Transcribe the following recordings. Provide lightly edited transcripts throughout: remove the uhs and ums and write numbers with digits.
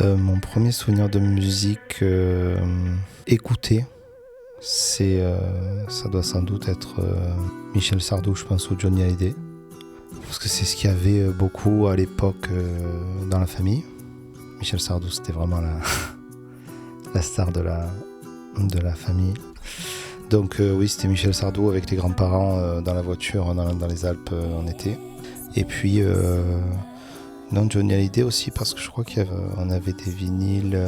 Mon premier souvenir de musique écoutée, ça doit sans doute être Michel Sardou, je pense, ou Johnny Hallyday. Parce que c'est ce qu'il y avait beaucoup à l'époque dans la famille. Michel Sardou, c'était vraiment la star de la famille. Donc oui, c'était Michel Sardou avec les grands-parents dans la voiture dans les Alpes en été. Et puis non, Johnny Hallyday aussi, parce que je crois qu'on avait des vinyles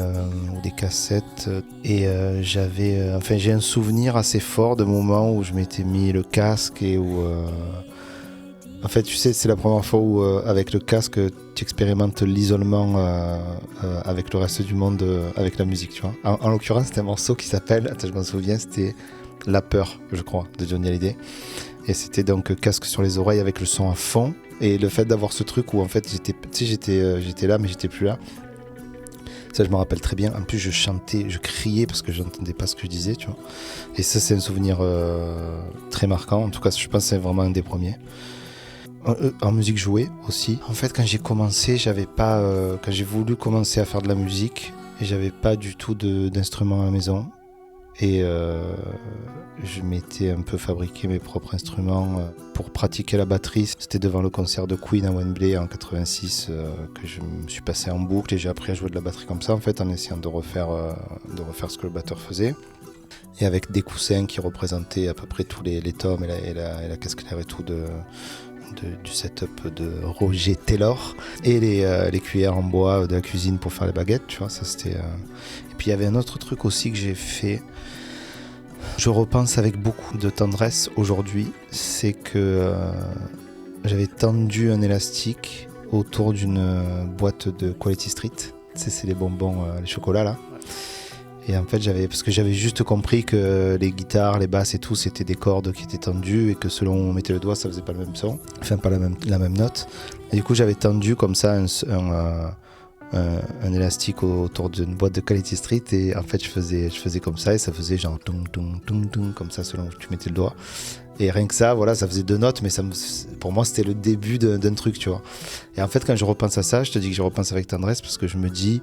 ou des cassettes. Et j'ai un souvenir assez fort de moments où je m'étais mis le casque et où... En fait, tu sais, c'est la première fois où, avec le casque, tu expérimentes l'isolement avec le reste du monde, avec la musique, tu vois. En l'occurrence, c'était un morceau qui s'appelle, attends, je m'en souviens, c'était La Peur, je crois, de Johnny Hallyday. Et c'était donc casque sur les oreilles avec le son à fond. Et le fait d'avoir ce truc où, en fait, j'étais là, mais j'étais plus là. Ça, je me rappelle très bien. En plus, je chantais, je criais parce que je n'entendais pas ce que je disais, tu vois. Et ça, c'est un souvenir très marquant. En tout cas, je pense que c'est vraiment un des premiers. En musique jouée aussi. En fait, quand j'ai commencé, quand j'ai voulu commencer à faire de la musique, j'avais pas du tout d'instruments à la maison. Et je m'étais un peu fabriqué mes propres instruments pour pratiquer la batterie. C'était devant le concert de Queen à Wembley en 86 que je me suis passé en boucle et j'ai appris à jouer de la batterie comme ça, en fait, en essayant de refaire ce que le batteur faisait. Et avec des coussins qui représentaient à peu près tous les tomes et la caisse claire et tout du setup de Roger Taylor et les cuillères en bois de la cuisine pour faire les baguettes, tu vois, ça c'était... Et puis il y avait un autre truc aussi que j'ai fait, je repense avec beaucoup de tendresse aujourd'hui, c'est que j'avais tendu un élastique autour d'une boîte de Quality Street, tu sais, c'est les bonbons, les chocolats là. Et en fait, parce que j'avais juste compris que les guitares, les basses et tout, c'était des cordes qui étaient tendues et que selon où on mettait le doigt, ça faisait pas le même son, enfin pas la même note. Et du coup, j'avais tendu comme ça un élastique autour d'une boîte de Quality Street et en fait, je faisais comme ça et ça faisait genre tung tung tung tung comme ça selon où tu mettais le doigt. Et rien que ça, voilà, ça faisait 2 notes, mais pour moi, c'était le début d'un truc, tu vois. Et en fait, quand je repense à ça, je te dis que je repense avec tendresse parce que je me dis...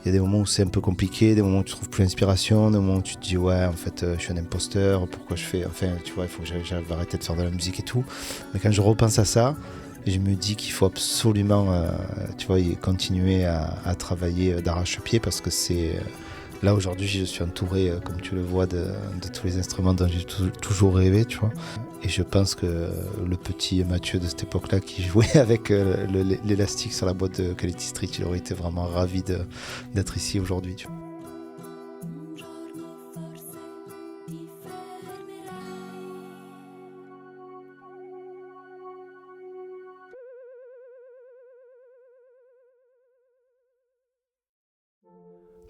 Il y a des moments où c'est un peu compliqué, des moments où tu trouves plus d'inspiration, des moments où tu te dis ouais en fait je suis un imposteur, pourquoi je fais, enfin tu vois, il faut que j'arrive à arrêter de faire de la musique et tout. Mais quand je repense à ça, je me dis qu'il faut absolument tu vois, continuer à travailler d'arrache-pied parce que c'est... Là aujourd'hui je suis entouré comme tu le vois de tous les instruments dont j'ai toujours rêvé, tu vois. Et je pense que le petit Mathieu de cette époque-là qui jouait avec l'élastique sur la boîte de Quality Street, il aurait été vraiment ravi d'être ici aujourd'hui, tu vois.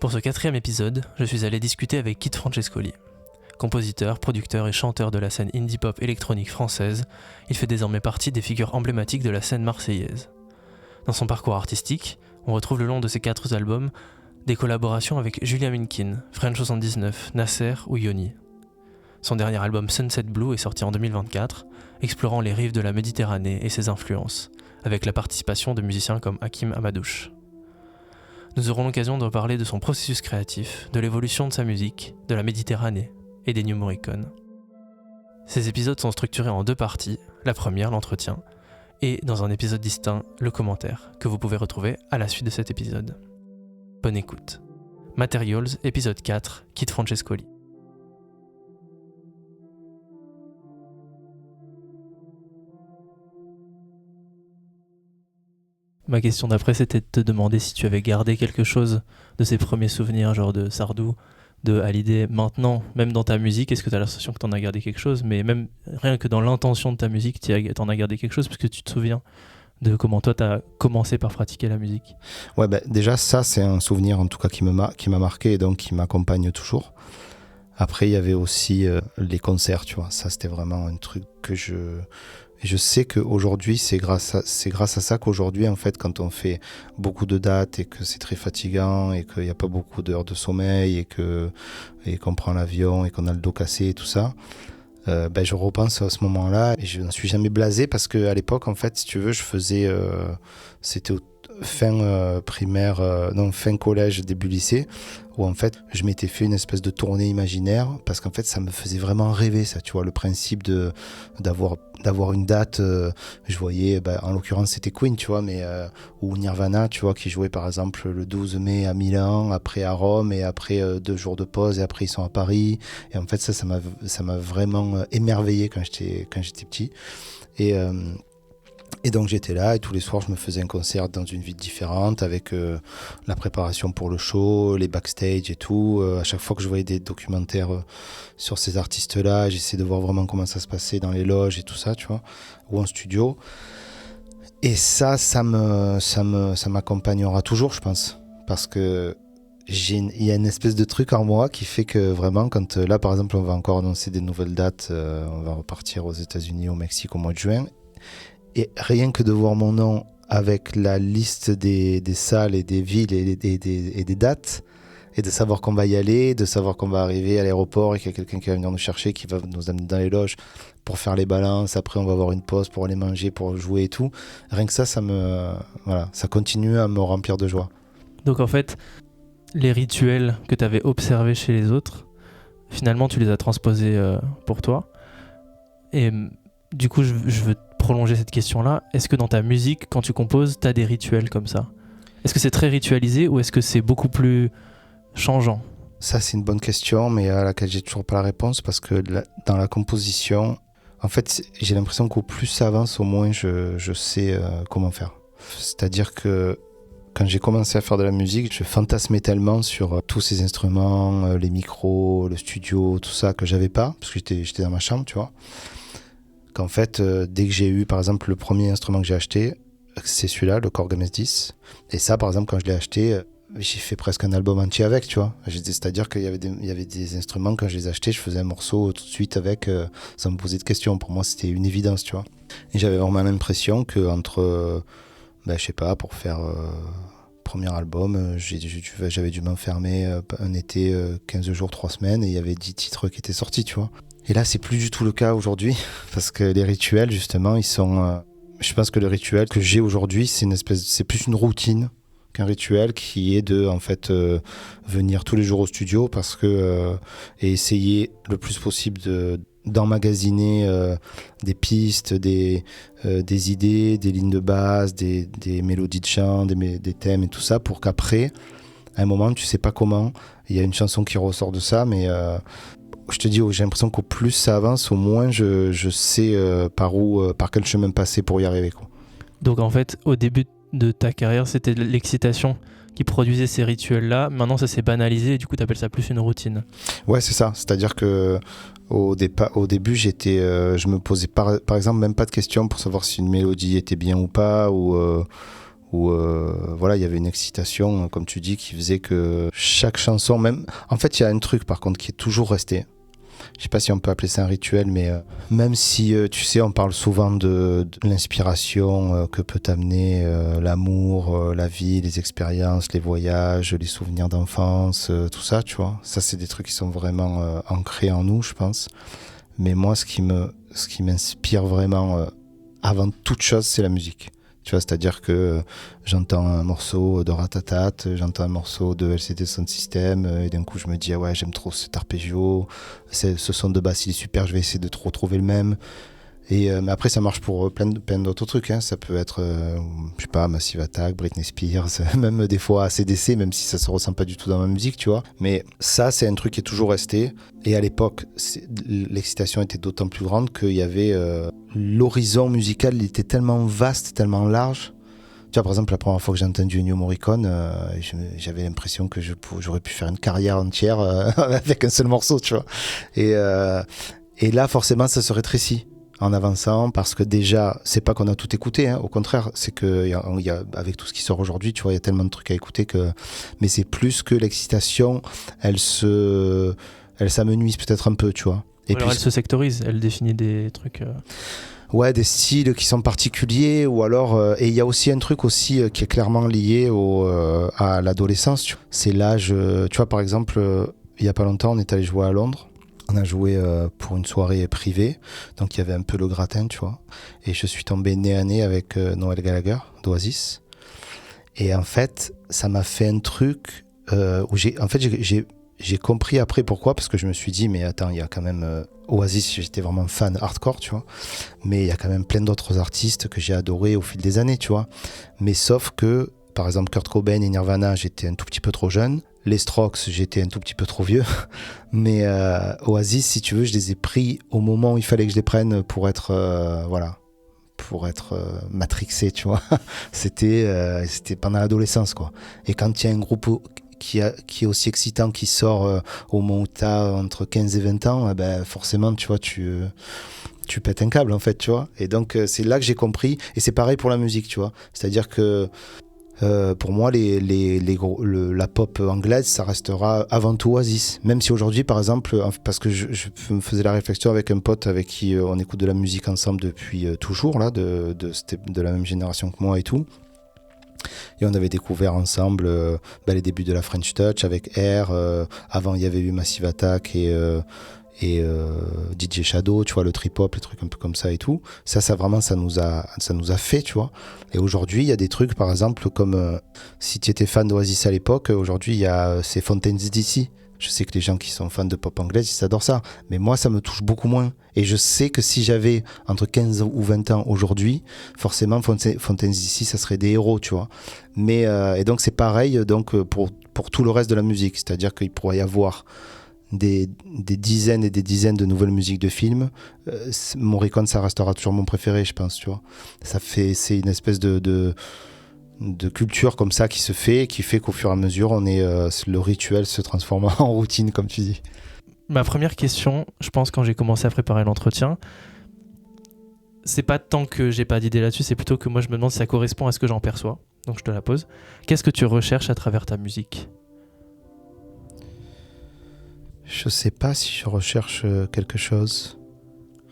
Pour ce 4e épisode, je suis allé discuter avec Kit Francescoli. Compositeur, producteur et chanteur de la scène indie pop électronique française, il fait désormais partie des figures emblématiques de la scène marseillaise. Dans son parcours artistique, on retrouve le long de ses 4 albums des collaborations avec Julia Minkin, French 79, Nasser ou Yoni. Son dernier album Sunset Blue est sorti en 2024, explorant les rives de la Méditerranée et ses influences, avec la participation de musiciens comme Hakim Hamadouche. Nous aurons l'occasion de parler de son processus créatif, de l'évolution de sa musique, de la Méditerranée et des New Morricone. Ces épisodes sont structurés en 2 parties, la première, l'entretien, et dans un épisode distinct, le commentaire, que vous pouvez retrouver à la suite de cet épisode. Bonne écoute. Materials, épisode 4, Kit Francescoli. Ma question d'après, c'était de te demander si tu avais gardé quelque chose de ces premiers souvenirs, genre de Sardou, de Hallyday. Maintenant, même dans ta musique, est-ce que tu as l'impression que tu en as gardé quelque chose ? Mais même rien que dans l'intention de ta musique, tu en as gardé quelque chose parce que tu te souviens de comment toi, tu as commencé par pratiquer la musique ? Ouais, déjà, ça, c'est un souvenir en tout cas qui m'a marqué et donc qui m'accompagne toujours. Après, il y avait aussi les concerts, tu vois. Ça, c'était vraiment un truc que je sais qu'aujourd'hui, c'est grâce à ça qu'aujourd'hui, en fait, quand on fait beaucoup de dates et que c'est très fatigant et qu'il n'y a pas beaucoup d'heures de sommeil et qu'on prend l'avion et qu'on a le dos cassé et tout ça, je repense à ce moment-là et je n'en suis jamais blasé parce qu'à l'époque, en fait, si tu veux, je faisais... fin collège, début lycée, où en fait je m'étais fait une espèce de tournée imaginaire, parce qu'en fait ça me faisait vraiment rêver, ça, tu vois, le principe d'avoir une date. Je voyais, en l'occurrence c'était Queen, tu vois, mais ou Nirvana, tu vois, qui jouait par exemple le 12 mai à Milan, après à Rome, et après 2 jours de pause, et après ils sont à Paris. Et en fait ça m'a vraiment émerveillé quand j'étais petit. Et donc j'étais là, et tous les soirs je me faisais un concert dans une ville différente, avec la préparation pour le show, les backstage et tout. À chaque fois que je voyais des documentaires sur ces artistes-là, j'essayais de voir vraiment comment ça se passait dans les loges et tout ça, tu vois, ou en studio. Et ça m'accompagnera toujours, je pense, parce que il y a une espèce de truc en moi qui fait que vraiment, quand là par exemple on va encore annoncer des nouvelles dates, on va repartir aux États-Unis, au Mexique au mois de juin. Et rien que de voir mon nom avec la liste des salles et des villes et des dates, et de savoir qu'on va y aller, de savoir qu'on va arriver à l'aéroport et qu'il y a quelqu'un qui va venir nous chercher, qui va nous amener dans les loges pour faire les balances, après on va avoir une pause pour aller manger, pour jouer et tout. Rien que ça ça continue à me remplir de joie. Donc en fait, les rituels que tu avais observés chez les autres, finalement tu les as transposés pour toi. Et du coup, je veux prolonger cette question-là. Est-ce que dans ta musique, quand tu composes, tu as des rituels comme ça ? Est-ce que c'est très ritualisé ou est-ce que c'est beaucoup plus changeant ? Ça, c'est une bonne question, mais à laquelle j'ai toujours pas la réponse, parce que dans la composition, en fait, j'ai l'impression qu'au plus ça avance, au moins je sais comment faire. C'est-à-dire que quand j'ai commencé à faire de la musique, je fantasmais tellement sur tous ces instruments, les micros, le studio, tout ça, que j'avais pas, parce que j'étais dans ma chambre, tu vois. Qu'en fait, dès que j'ai eu, par exemple, le premier instrument que j'ai acheté, c'est celui-là, le Korg MS-10. Et ça, par exemple, quand je l'ai acheté, j'ai fait presque un album entier avec, tu vois. C'est-à-dire qu'il y avait des instruments, quand je les achetais, je faisais un morceau tout de suite avec, sans me poser de questions. Pour moi, c'était une évidence, tu vois. Et j'avais vraiment l'impression qu'entre, je sais pas, pour faire premier album, j'avais dû m'enfermer un été, 15 jours, 3 semaines, et il y avait 10 titres qui étaient sortis, tu vois. Et là, c'est plus du tout le cas aujourd'hui, parce que les rituels, justement, ils sont... je pense que le rituel que j'ai aujourd'hui, c'est plus une routine qu'un rituel, qui est de, en fait, venir tous les jours au studio, parce que et essayer le plus possible d'emmagasiner des pistes, des idées, des lignes de base, des mélodies de chant, des thèmes et tout ça, pour qu'après, à un moment, tu sais pas comment, il y a une chanson qui ressort de ça, mais... je te dis, j'ai l'impression qu'au plus ça avance, au moins je sais par quel chemin passer pour y arriver, quoi. Donc en fait, au début de ta carrière, c'était l'excitation qui produisait ces rituels-là. Maintenant, ça s'est banalisé et du coup, tu appelles ça plus une routine. Ouais, c'est ça. C'est-à-dire que au début, je me posais par exemple même pas de questions pour savoir si une mélodie était bien ou pas, ou voilà, il y avait une excitation, comme tu dis, qui faisait que chaque chanson, même... En fait, il y a un truc, par contre, qui est toujours resté. Je sais pas si on peut appeler ça un rituel, mais même si, tu sais, on parle souvent de l'inspiration que peut amener l'amour, la vie, les expériences, les voyages, les souvenirs d'enfance, tout ça, tu vois. Ça, c'est des trucs qui sont vraiment ancrés en nous, je pense. Mais moi, ce qui m'inspire vraiment, avant toute chose, c'est la musique. Tu vois, c'est-à-dire que j'entends un morceau de Ratatat, j'entends un morceau de LCD Sound System, et d'un coup je me dis, ah ouais, j'aime trop cet arpeggio, ce son de basse il est super, je vais essayer de retrouver le même. Et mais après ça marche pour plein d'autres trucs, hein. Ça peut être, je sais pas, Massive Attack, Britney Spears, même des fois AC/DC, même si ça se ressent pas du tout dans ma musique, tu vois. Mais ça, c'est un truc qui est toujours resté. Et à l'époque, l'excitation était d'autant plus grande qu'il y avait l'horizon musical, il était tellement vaste, tellement large. Tu vois, par exemple, la première fois que j'ai entendu Ennio Morricone, j'avais l'impression que j'aurais pu faire une carrière entière avec un seul morceau, tu vois. Et là, forcément, ça se rétrécit en avançant, parce que déjà, c'est pas qu'on a tout écouté, hein, au contraire, c'est que avec tout ce qui sort aujourd'hui, tu vois, il y a tellement de trucs à écouter mais c'est plus que l'excitation, elle s'amenuise peut-être un peu, tu vois. Et alors elle se sectorise, elle définit des trucs... Ouais, des styles qui sont particuliers, ou alors... et il y a aussi un truc aussi qui est clairement lié à l'adolescence, tu vois. C'est l'âge... tu vois, par exemple, il y a pas longtemps, on est allé jouer à Londres. On a joué pour une soirée privée, donc il y avait un peu le gratin, tu vois. Et je suis tombé nez à nez avec Noel Gallagher d'Oasis. Et en fait, ça m'a fait un truc où j'ai compris après pourquoi, parce que je me suis dit, mais attends, il y a quand même Oasis, j'étais vraiment fan hardcore, tu vois, mais il y a quand même plein d'autres artistes que j'ai adorés au fil des années, tu vois. Mais sauf que, par exemple, Kurt Cobain et Nirvana, j'étais un tout petit peu trop jeune. Les Strokes, j'étais un tout petit peu trop vieux. Mais Oasis, si tu veux, je les ai pris au moment où il fallait que je les prenne pour être, matrixé, tu vois. C'était pendant l'adolescence, quoi. Et quand il y a un groupe qui est aussi excitant, qui sort au moment où tu as entre 15 et 20 ans, forcément, tu vois, tu pètes un câble, en fait, tu vois. Et donc, c'est là que j'ai compris. Et c'est pareil pour la musique, tu vois. C'est-à-dire que pour moi, la pop anglaise, ça restera avant tout Oasis. Même si aujourd'hui, par exemple, parce que je me faisais la réflexion avec un pote avec qui on écoute de la musique ensemble depuis toujours, là, de la même génération que moi et tout. Et on avait découvert ensemble les débuts de la French Touch avec Air. Avant, il y avait eu Massive Attack et DJ Shadow, tu vois, le trip-hop, les trucs un peu comme ça et tout. Ça vraiment, ça nous a fait, tu vois. Et aujourd'hui, il y a des trucs, par exemple, comme si tu étais fan d'Oasis à l'époque, aujourd'hui, il y a ces Fontaine's DC. Je sais que les gens qui sont fans de pop anglaise, ils adorent ça. Mais moi, ça me touche beaucoup moins. Et je sais que si j'avais entre 15 ou 20 ans aujourd'hui, forcément, Fontaine's DC, ça serait des héros, tu vois. Mais, et donc, c'est pareil donc, pour tout le reste de la musique. C'est-à-dire qu'il pourrait y avoir des dizaines et des dizaines de nouvelles musiques de films. Morricone, ça restera toujours mon préféré, je pense, tu vois. C'est une espèce de culture comme ça qui fait qu'au fur et à mesure, le rituel se transforme en routine, comme tu dis. Ma première question, je pense, quand j'ai commencé à préparer l'entretien, c'est pas tant que j'ai pas d'idée là-dessus, c'est plutôt que moi je me demande si ça correspond à ce que j'en perçois. Donc je te la pose. Qu'est-ce que tu recherches à travers ta musique ? Je sais pas si je recherche quelque chose.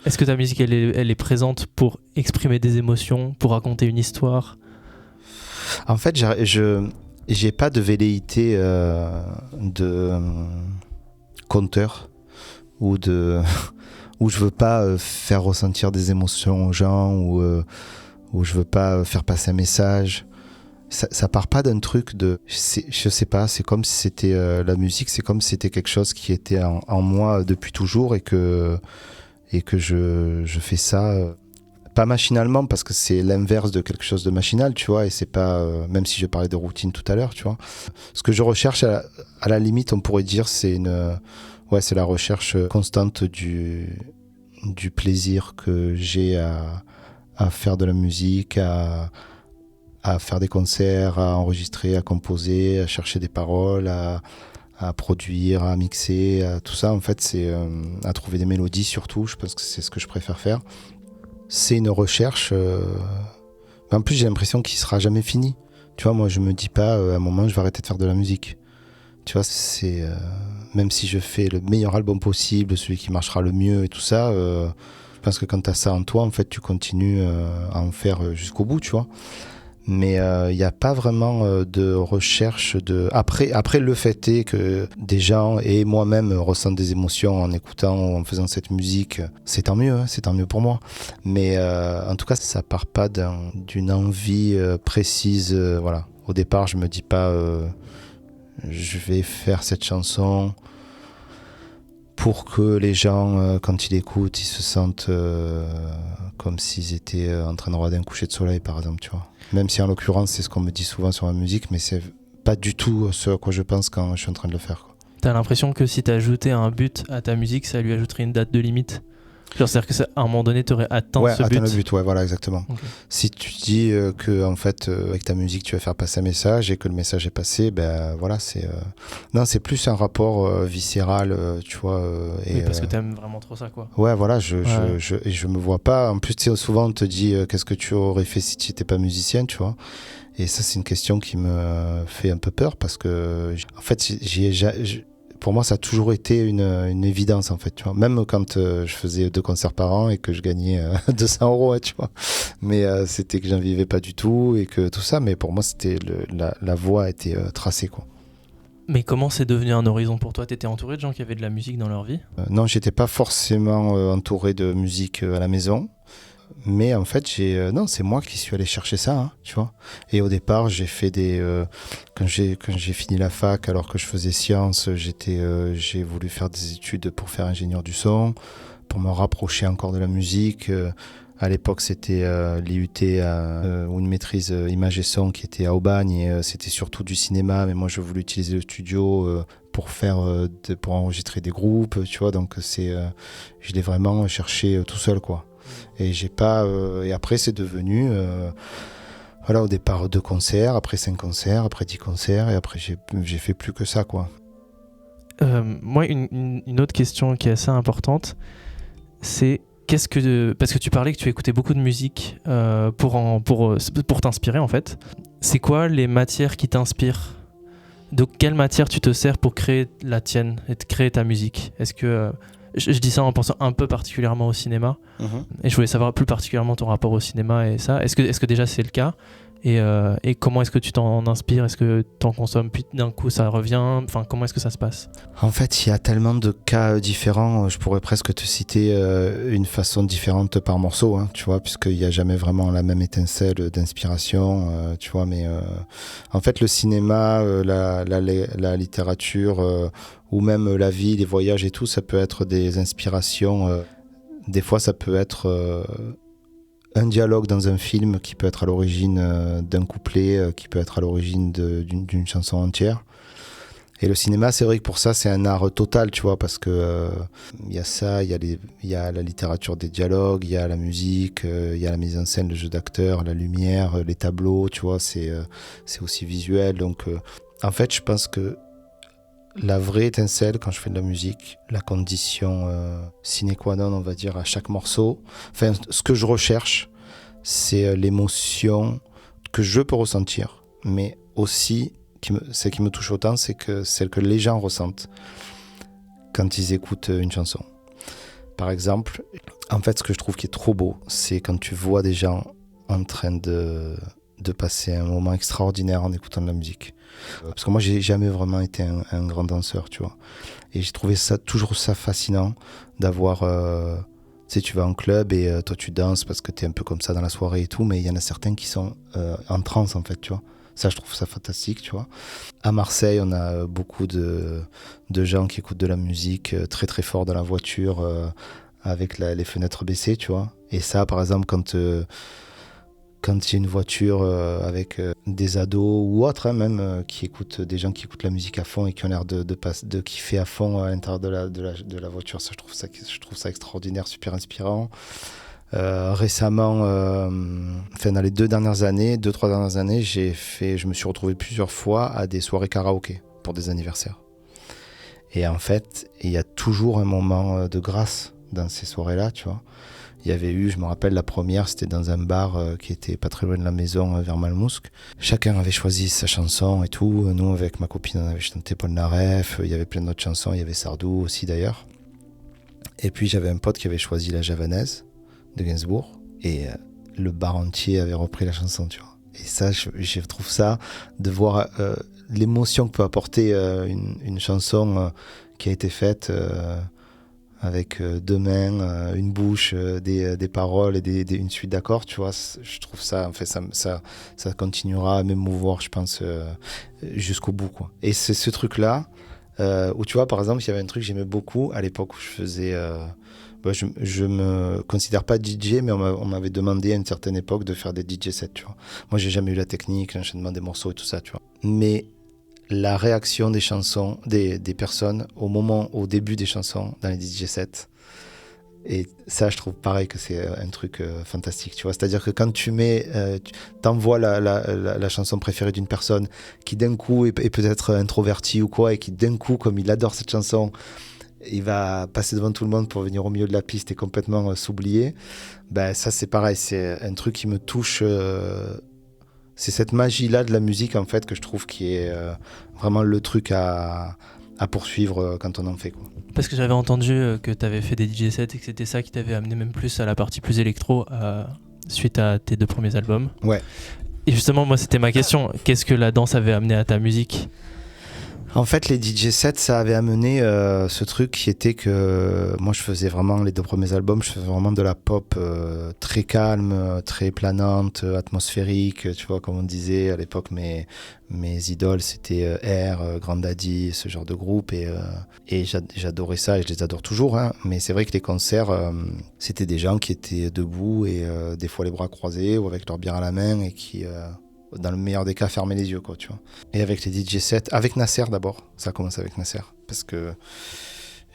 Est-ce que ta musique, elle est présente pour exprimer des émotions, pour raconter une histoire ? En fait, j'ai pas de velléité de conteur ou où je veux pas faire ressentir des émotions aux gens où je veux pas faire passer un message. Ça part pas d'un truc je sais pas, c'est comme si c'était la musique, c'est comme si c'était quelque chose qui était en moi depuis toujours et que je fais ça pas machinalement, parce que c'est l'inverse de quelque chose de machinal, tu vois, et c'est pas même si je parlais de routine tout à l'heure, tu vois. Ce que je recherche à la limite, on pourrait dire, c'est c'est la recherche constante du plaisir que j'ai à faire de la musique, à faire des concerts, à enregistrer, à composer, à chercher des paroles, à produire, à mixer, à tout ça. En fait, c'est à trouver des mélodies surtout. Je pense que c'est ce que je préfère faire. C'est une recherche. Mais en plus, j'ai l'impression qu'il sera jamais fini. Tu vois, moi, je me dis pas à un moment, je vais arrêter de faire de la musique. Tu vois, c'est même si je fais le meilleur album possible, celui qui marchera le mieux et tout ça. Je pense que quand t'as ça en toi, en fait, tu continues à en faire jusqu'au bout, tu vois. Mais il n'y a pas vraiment de recherche de... Après, le fait est que des gens et moi-même ressentent des émotions en écoutant, en faisant cette musique. C'est tant mieux, hein, c'est tant mieux pour moi. Mais en tout cas, ça part pas d'une envie précise. Voilà. Au départ, je me dis pas je vais faire cette chanson pour que les gens, quand ils écoutent, ils se sentent comme s'ils étaient en train de regarder un coucher de soleil, par exemple, tu vois. Même si en l'occurrence, c'est ce qu'on me dit souvent sur ma musique, mais c'est pas du tout ce à quoi je pense quand je suis en train de le faire, quoi. T'as l'impression que si t'ajoutais un but à ta musique, ça lui ajouterait une date de limite ? Genre, c'est-à-dire que à un moment donné, t'aurais atteint ce but. Ouais, atteindre le but, ouais, voilà, exactement. Okay. Si tu dis que, en fait, avec ta musique, tu vas faire passer un message et que le message est passé, ben voilà, c'est... Non, c'est plus un rapport viscéral, tu vois. Oui, parce que t'aimes vraiment trop ça, quoi. Ouais, voilà, je me vois pas... En plus, tu sais, souvent, on te dit qu'est-ce que tu aurais fait si tu n'étais pas musicienne, tu vois. Et ça, c'est une question qui me fait un peu peur parce que, en fait, pour moi, ça a toujours été une évidence, en fait, tu vois. Même quand je faisais 2 concerts par an et que je gagnais 200 €, tu vois. Mais c'était que j'en vivais pas du tout et que tout ça. Mais pour moi, c'était la voie était tracée, quoi. Mais comment c'est devenu un horizon pour toi ? T'étais entouré de gens qui avaient de la musique dans leur vie ? Non, j'étais pas forcément entouré de musique à la maison. Mais en fait, non, c'est moi qui suis allé chercher ça, hein, tu vois. Et au départ, j'ai fait quand j'ai fini la fac, alors que je faisais sciences, j'ai voulu faire des études pour faire ingénieur du son, pour me rapprocher encore de la musique. À l'époque, c'était l'IUT ou une maîtrise image et son qui était à Aubagne, et c'était surtout du cinéma. Mais moi, je voulais utiliser le studio pour pour enregistrer des groupes, tu vois. Donc, je l'ai vraiment cherché tout seul, quoi. Et et après c'est devenu au départ 2 concerts, après 5 concerts, après 10 concerts, et après j'ai fait plus que ça, quoi. Moi, une autre question qui est assez importante, c'est parce que tu parlais que tu écoutais beaucoup de musique pour t'inspirer, en fait. C'est quoi les matières qui t'inspirent? De quelle matière tu te sers pour créer la tienne et créer ta musique? Est-ce que je dis ça en pensant un peu particulièrement au cinéma, et je voulais savoir plus particulièrement ton rapport au cinéma et ça. Est-ce que déjà c'est le cas, et comment est-ce que tu t'en inspires? Est-ce que tu en consommes puis d'un coup ça revient? Enfin, comment est-ce que ça se passe? En fait, il y a tellement de cas différents, je pourrais presque te citer une façon différente par morceau, hein, tu vois, puisqu'il n'y a jamais vraiment la même étincelle d'inspiration, tu vois. Mais en fait, le cinéma, la littérature, ou même la vie, les voyages et tout, ça peut être des inspirations. Des fois, ça peut être un dialogue dans un film qui peut être à l'origine d'un couplet, qui peut être à l'origine d'une chanson entière. Et le cinéma, c'est vrai que pour ça, c'est un art total, tu vois, parce que y a ça, il y a la littérature des dialogues, il y a la musique, il y a la mise en scène, le jeu d'acteur, la lumière, les tableaux, tu vois, c'est aussi visuel. Donc, en fait, je pense que la vraie étincelle, quand je fais de la musique, la condition sine qua non, on va dire, à chaque morceau, enfin, ce que je recherche, c'est l'émotion que je peux ressentir, mais aussi, celle qui me touche autant, c'est celle que les gens ressentent quand ils écoutent une chanson. Par exemple, en fait, ce que je trouve qui est trop beau, c'est quand tu vois des gens en train de passer un moment extraordinaire en écoutant de la musique. Parce que moi, j'ai jamais vraiment été un grand danseur, tu vois. Et j'ai trouvé toujours ça fascinant d'avoir... tu sais, tu vas en club et toi, tu danses parce que t'es un peu comme ça dans la soirée et tout, mais il y en a certains qui sont en transe, en fait, tu vois. Ça, je trouve ça fantastique, tu vois. À Marseille, on a beaucoup de gens qui écoutent de la musique très, très fort dans la voiture, avec les fenêtres baissées, tu vois. Et ça, par exemple, quand il y a une voiture avec des ados ou autres, hein, même des gens qui écoutent la musique à fond et qui ont l'air de kiffer à fond à l'intérieur de la voiture, ça, je trouve ça extraordinaire, super inspirant. Récemment, dans les 2-3 dernières années, je me suis retrouvé plusieurs fois à des soirées karaoké pour des anniversaires. Et en fait, il y a toujours un moment de grâce dans ces soirées-là, tu vois. Il y avait eu, je me rappelle, la première, c'était dans un bar qui était pas très loin de la maison, vers Malmousque. Chacun avait choisi sa chanson et tout. Nous, avec ma copine, on avait chanté Paul Naref. Il y avait plein d'autres chansons. Il y avait Sardou aussi, d'ailleurs. Et puis, j'avais un pote qui avait choisi La Javanaise de Gainsbourg. Et le bar entier avait repris la chanson, tu vois. Et ça, je trouve ça, de voir l'émotion que peut apporter une chanson qui a été faite... avec 2 mains, une bouche, des paroles et une suite d'accords, tu vois. Je trouve ça, en fait, ça continuera à m'émouvoir, je pense, jusqu'au bout, quoi. Et c'est ce truc-là, où tu vois, par exemple, il y avait un truc que j'aimais beaucoup à l'époque où je faisais... je me considère pas DJ, mais on m'avait demandé à une certaine époque de faire des DJ sets, tu vois. Moi, j'ai jamais eu la technique, l'enchaînement des morceaux et tout ça, tu vois. Mais la réaction des chansons, des personnes au début des chansons dans les DJ sets. Et ça, je trouve pareil que c'est un truc fantastique, tu vois. C'est-à-dire que quand t'envoies la chanson préférée d'une personne qui d'un coup est peut-être introvertie ou quoi, et qui d'un coup, comme il adore cette chanson, il va passer devant tout le monde pour venir au milieu de la piste et complètement s'oublier. Ben, ça, c'est pareil, c'est un truc qui me touche... c'est cette magie-là de la musique, en fait, que je trouve qui est vraiment le truc à poursuivre quand on en fait, quoi. Parce que j'avais entendu que tu avais fait des DJ sets et que c'était ça qui t'avait amené même plus à la partie plus électro suite à tes 2 premiers albums. Ouais. Et justement, moi, c'était ma question. Qu'est-ce que la danse avait amené à ta musique ? En fait, les DJ sets, ça avait amené ce truc qui était que moi, je faisais vraiment, les 2 premiers albums, je faisais vraiment de la pop très calme, très planante, atmosphérique, tu vois, comme on disait à l'époque, mes idoles, c'était R, Grand Daddy, ce genre de groupe, et j'adorais ça, et je les adore toujours, hein. Mais c'est vrai que les concerts, c'était des gens qui étaient debout, et des fois les bras croisés, ou avec leur bière à la main, et qui... dans le meilleur des cas, fermer les yeux, quoi, tu vois. Et avec les DJ sets, avec Nasser d'abord, ça a commencé avec Nasser, parce que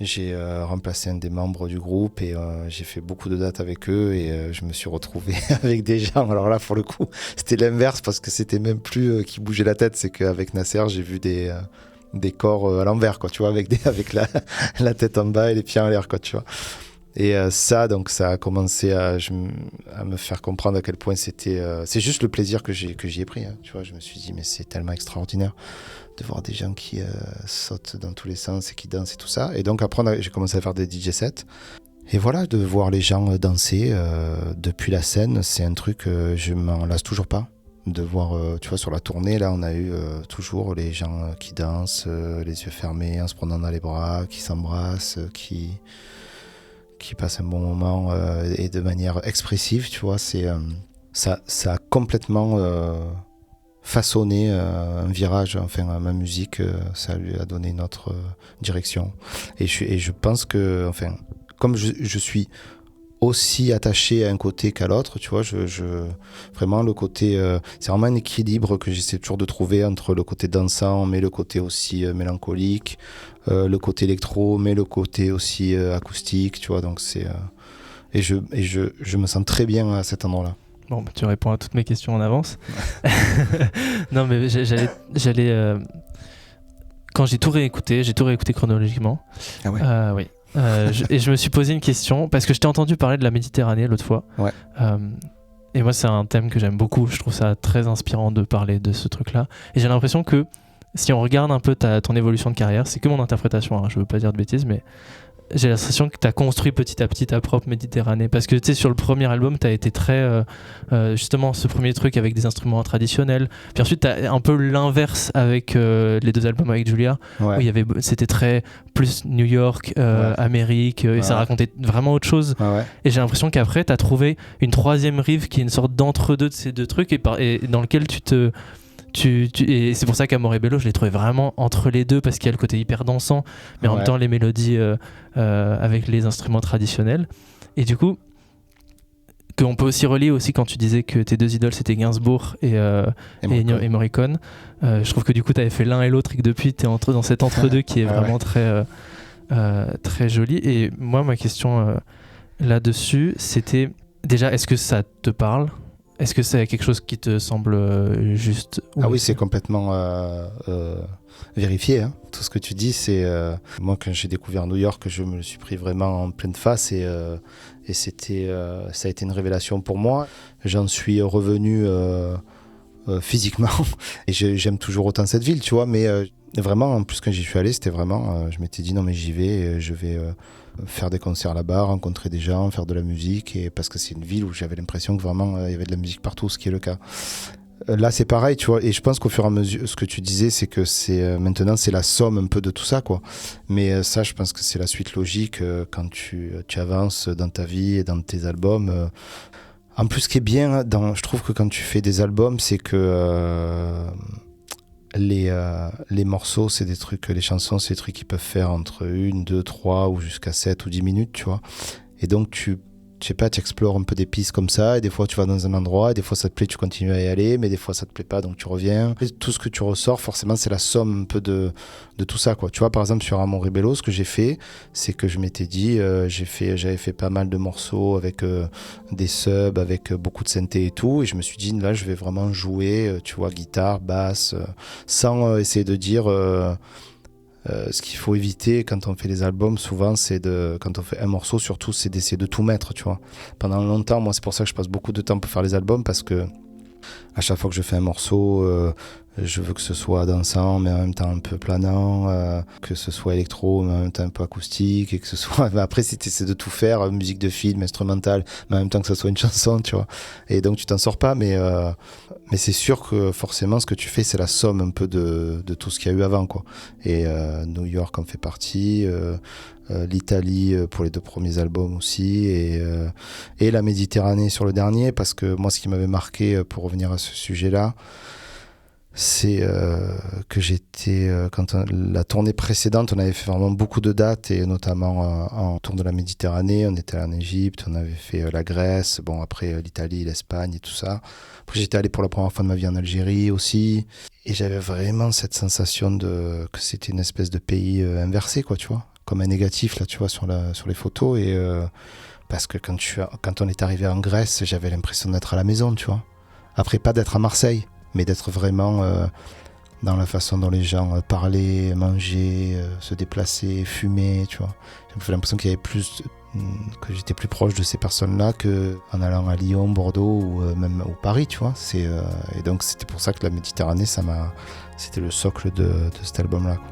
j'ai remplacé un des membres du groupe et j'ai fait beaucoup de dates avec eux et je me suis retrouvé avec des gens. Alors là, pour le coup, c'était l'inverse parce que c'était même plus qui bougeait la tête, c'est qu'avec Nasser, j'ai vu des corps à l'envers, quoi, tu vois, avec la tête en bas et les pieds en l'air, quoi, tu vois. Et donc ça a commencé à me faire comprendre à quel point c'était... c'est juste le plaisir que j'y ai pris, hein, tu vois. Je me suis dit, mais c'est tellement extraordinaire de voir des gens qui sautent dans tous les sens et qui dansent et tout ça. Et donc après, j'ai commencé à faire des DJ sets. Et voilà, de voir les gens danser depuis la scène, c'est un truc que je m'en lasse toujours pas. De voir, tu vois, sur la tournée, là, on a eu toujours les gens qui dansent, les yeux fermés, en se prenant dans les bras, qui s'embrassent, qui passent un bon moment et de manière expressive, tu vois. Ça a complètement façonné un virage, enfin, à ma musique, ça lui a donné une autre direction. Et je pense que, enfin, comme je suis aussi attaché à un côté qu'à l'autre, tu vois, vraiment le côté, c'est vraiment un équilibre que j'essaie toujours de trouver entre le côté dansant, mais le côté aussi mélancolique, le côté électro, mais le côté aussi acoustique, tu vois, donc c'est... et je me sens très bien à cet endroit-là. Bon, tu réponds à toutes mes questions en avance. Non, mais j'allais... Quand j'ai tout réécouté chronologiquement. Ah ouais. Oui. Et je me suis posé une question parce que je t'ai entendu parler de la Méditerranée l'autre fois. Ouais. Et moi, c'est un thème que j'aime beaucoup. Je trouve ça très inspirant de parler de ce truc-là. Et j'ai l'impression que si on regarde un peu ton évolution de carrière, c'est que mon interprétation, hein, je veux pas dire de bêtises, mais j'ai l'impression que tu as construit petit à petit ta propre Méditerranée. Parce que tu sais, sur le premier album, tu as été très. Justement, ce premier truc avec des instruments traditionnels. Puis ensuite, tu as un peu l'inverse avec les 2 albums avec Julia, Ouais. où c'était très plus New York, Amérique, et ça racontait vraiment autre chose. Ouais. Et j'ai l'impression qu'après, tu as trouvé une troisième rive qui est une sorte d'entre-deux de ces 2 trucs et dans lequel et c'est pour ça qu'Amore et Bello, je l'ai trouvé vraiment entre les deux parce qu'il y a le côté hyper dansant, mais en même temps les mélodies avec les instruments traditionnels. Et du coup, qu'on peut aussi relier aussi quand tu disais que tes 2 idoles c'était Gainsbourg et Morricone. Je trouve que du coup tu avais fait l'un et l'autre et que depuis tu es dans cet entre-deux qui est vraiment très, très joli. Et moi, ma question là-dessus, c'était déjà, est-ce que ça te parle ? Est-ce que c'est quelque chose qui te semble juste ? Ah oui, c'est complètement vérifié, hein. Tout ce que tu dis, c'est... moi, quand j'ai découvert New York, je me le suis pris vraiment en pleine face et c'était, ça a été une révélation pour moi. J'en suis revenu physiquement et j'aime toujours autant cette ville, tu vois, mais vraiment, en plus, quand j'y suis allé, c'était vraiment... je m'étais dit, non, mais j'y vais, je vais... faire des concerts là-bas, rencontrer des gens, faire de la musique, et parce que c'est une ville où j'avais l'impression que vraiment il y avait de la musique partout, ce qui est le cas. Là, c'est pareil, tu vois, et je pense qu'au fur et à mesure, ce que tu disais, c'est que maintenant c'est la somme un peu de tout ça, quoi. Mais ça, je pense que c'est la suite logique quand tu avances dans ta vie et dans tes albums. En plus, ce qui est bien, je trouve que quand tu fais des albums, c'est que les morceaux, c'est des trucs, les chansons, c'est des trucs qui peuvent faire entre 1, 2, 3 ou jusqu'à 7 ou 10 minutes, tu vois. Et donc, tu explores un peu des pistes comme ça, et des fois tu vas dans un endroit, et des fois ça te plaît, tu continues à y aller, mais des fois ça te plaît pas, donc tu reviens. Et tout ce que tu ressors, forcément, c'est la somme un peu de tout ça, quoi. Tu vois, par exemple, sur Amore et Bello, ce que j'ai fait, c'est que je m'étais dit, j'avais fait pas mal de morceaux avec des subs, avec beaucoup de synthé et tout, et je me suis dit, là, je vais vraiment jouer, tu vois, guitare, basse, sans essayer de dire... ce qu'il faut éviter quand on fait les albums, souvent, quand on fait un morceau, surtout, c'est d'essayer de tout mettre, tu vois. Pendant longtemps, moi, c'est pour ça que je passe beaucoup de temps pour faire les albums, parce que à chaque fois que je fais un morceau, Je veux que ce soit dansant, mais en même temps un peu planant, que ce soit électro, mais en même temps un peu acoustique, et que ce soit... Après, c'est de tout faire, musique de film, instrumentale, mais en même temps que ce soit une chanson, tu vois. Et donc, tu t'en sors pas, mais c'est sûr que forcément, ce que tu fais, c'est la somme un peu de tout ce qu'il y a eu avant, quoi. Et New York en fait partie, l'Italie pour les 2 premiers albums aussi, et la Méditerranée sur le dernier, parce que moi, ce qui m'avait marqué, pour revenir à ce sujet-là, c'est que j'étais quand la tournée précédente, on avait fait vraiment beaucoup de dates, et notamment en tour de la Méditerranée. On était allé en Égypte, on avait fait la Grèce, bon après l'Italie, l'Espagne et tout ça. Après j'étais allé pour la première fois de ma vie en Algérie aussi, et j'avais vraiment cette sensation que c'était une espèce de pays inversé, quoi, tu vois, comme un négatif là, tu vois, sur les photos. Et parce que quand on est arrivé en Grèce, j'avais l'impression d'être à la maison, tu vois. Après, pas d'être à Marseille, mais d'être vraiment dans la façon dont les gens parlaient, mangeaient, se déplaçaient, fumaient, tu vois. J'ai l'impression qu'il y avait que j'étais plus proche de ces personnes-là qu'en allant à Lyon, Bordeaux ou même au Paris, tu vois. Et donc c'était pour ça que la Méditerranée, c'était le socle de cet album-là, quoi.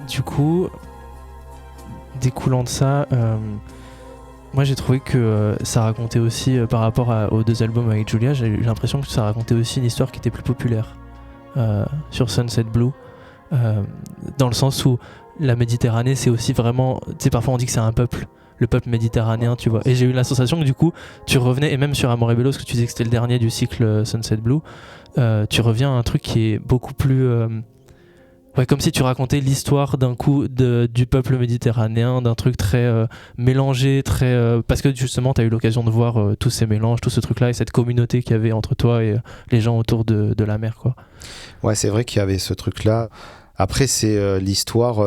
Du coup, découlant de ça, moi j'ai trouvé que ça racontait aussi, par rapport aux 2 albums avec Julia, j'ai eu l'impression que ça racontait aussi une histoire qui était plus populaire sur Sunset Blue, dans le sens où la Méditerranée c'est aussi vraiment, tu sais, parfois on dit que c'est un peuple, le peuple méditerranéen, tu vois, et j'ai eu la sensation que du coup tu revenais, et même sur Amor et Bello, parce que tu disais que c'était le dernier du cycle Sunset Blue, tu reviens à un truc qui est beaucoup plus... ouais, comme si tu racontais l'histoire d'un coup du peuple méditerranéen, d'un truc très mélangé, parce que justement tu as eu l'occasion de voir tous ces mélanges, tout ce truc-là, et cette communauté qu'il y avait entre toi et les gens autour de la mer, quoi. Ouais, c'est vrai qu'il y avait ce truc-là. Après, c'est l'histoire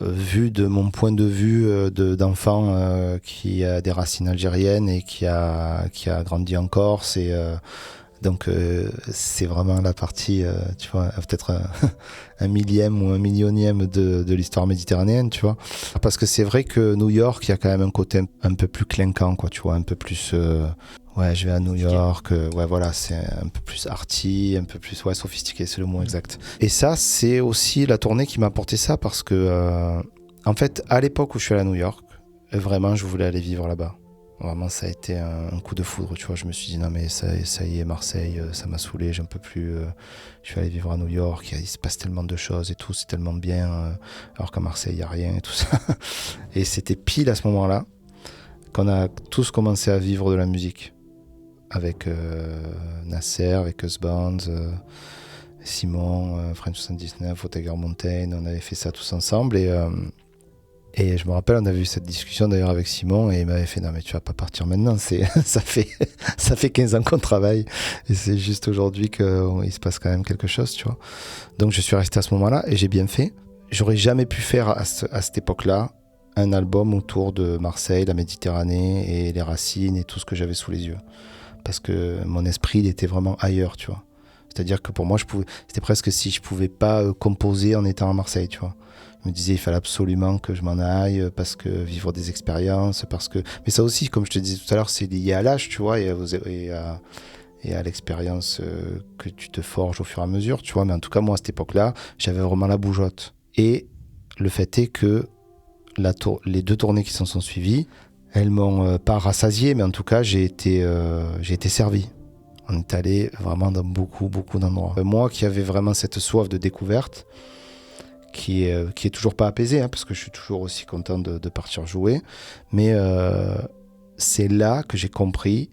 vue de mon point de vue d'enfant qui a des racines algériennes et qui a grandi en Corse. Et donc, c'est vraiment la partie, tu vois, peut-être un millième ou un millionième de l'histoire méditerranéenne, tu vois. Parce que c'est vrai que New York, il y a quand même un côté un peu plus clinquant, quoi, tu vois, un peu plus... ouais, je vais à New York, ouais, voilà, c'est un peu plus arty, un peu plus, ouais, sophistiqué, c'est le mot exact. Et ça, c'est aussi la tournée qui m'a apporté ça, parce que, en fait, à l'époque où je suis allé à New York, vraiment, je voulais aller vivre là-bas. Vraiment, ça a été un coup de foudre, tu vois. Je me suis dit, non, mais ça y est, Marseille, ça m'a saoulé, j'en peux plus. Je suis allé vivre à New York, il se passe tellement de choses et tout, c'est tellement bien, alors qu'à Marseille, il n'y a rien et tout ça. Et c'était pile à ce moment-là qu'on a tous commencé à vivre de la musique. Avec Nasser, avec Us Band, Simon, French 79, Otagar Mountain, on avait fait ça tous ensemble. Et je me rappelle, on avait eu cette discussion d'ailleurs avec Simon, et il m'avait fait, non mais tu vas pas partir maintenant, ça fait 15 ans qu'on travaille, et c'est juste aujourd'hui qu'il se passe quand même quelque chose, tu vois. Donc je suis resté à ce moment-là, et j'ai bien fait. J'aurais jamais pu faire à cette époque-là un album autour de Marseille, la Méditerranée et les racines et tout ce que j'avais sous les yeux. Parce que mon esprit, il était vraiment ailleurs, tu vois. C'est-à-dire que pour moi, c'était presque si je pouvais pas composer en étant à Marseille, tu vois. Je me disais, il fallait absolument que je m'en aille, parce que vivre des expériences, parce que... Mais ça aussi, comme je te disais tout à l'heure, c'est lié à l'âge, tu vois, et à l'expérience que tu te forges au fur et à mesure, tu vois. Mais en tout cas, moi, à cette époque-là, j'avais vraiment la bougeotte. Et le fait est que les 2 tournées qui s'en sont suivies, elles m'ont pas rassasié, mais en tout cas, j'ai été servi. On est allé vraiment dans beaucoup, beaucoup d'endroits. Moi qui avais vraiment cette soif de découverte, qui est toujours pas apaisée, hein, parce que je suis toujours aussi content de partir jouer, mais c'est là que j'ai compris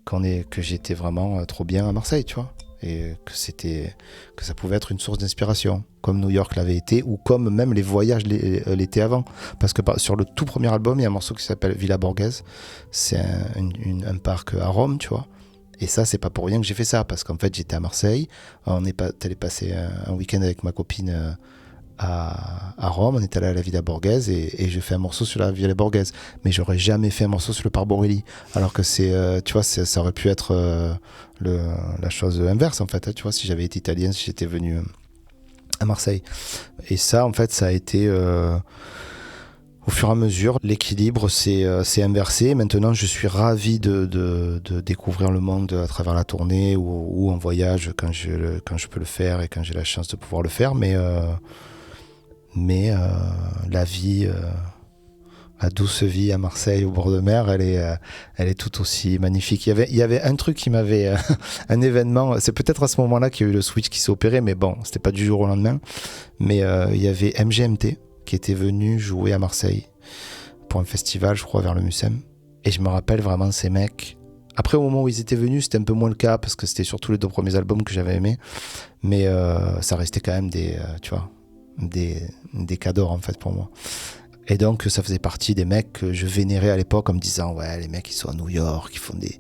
que j'étais vraiment trop bien à Marseille, tu vois, et que ça pouvait être une source d'inspiration, comme New York l'avait été, ou comme même les voyages l'étaient avant. Parce que sur le tout premier album, il y a un morceau qui s'appelle Villa Borghese, c'est un parc à Rome, tu vois. Et ça, c'est pas pour rien que j'ai fait ça, parce qu'en fait, j'étais à Marseille, on est allé passer un week-end avec ma copine à Rome, on est allé à la Villa Borghese et je fais un morceau sur la Villa Borghese. Mais j'aurais jamais fait un morceau sur le Parc Borelli. Alors que tu vois, ça aurait pu être la chose inverse, en fait. Hein, tu vois, si j'avais été italien, si j'étais venu à Marseille. Et ça, en fait, ça a été... au fur et à mesure, l'équilibre s'est inversé. Maintenant, je suis ravi de découvrir le monde à travers la tournée ou en voyage quand je peux le faire et quand j'ai la chance de pouvoir le faire. Mais la vie, la douce vie à Marseille au bord de mer, elle est tout aussi magnifique. Il y avait un truc qui m'avait... un événement, c'est peut-être à ce moment-là qu'il y a eu le switch qui s'est opéré, mais bon, c'était pas du jour au lendemain. Mais il y avait MGMT qui était venu jouer à Marseille pour un festival, je crois, vers le Mucem. Et je me rappelle vraiment ces mecs. Après, au moment où ils étaient venus, c'était un peu moins le cas parce que c'était surtout les 2 premiers albums que j'avais aimés. Mais ça restait quand même des cadors, en fait, pour moi. Et donc, ça faisait partie des mecs que je vénérais à l'époque en me disant « Ouais, les mecs, ils sont à New York, ils font des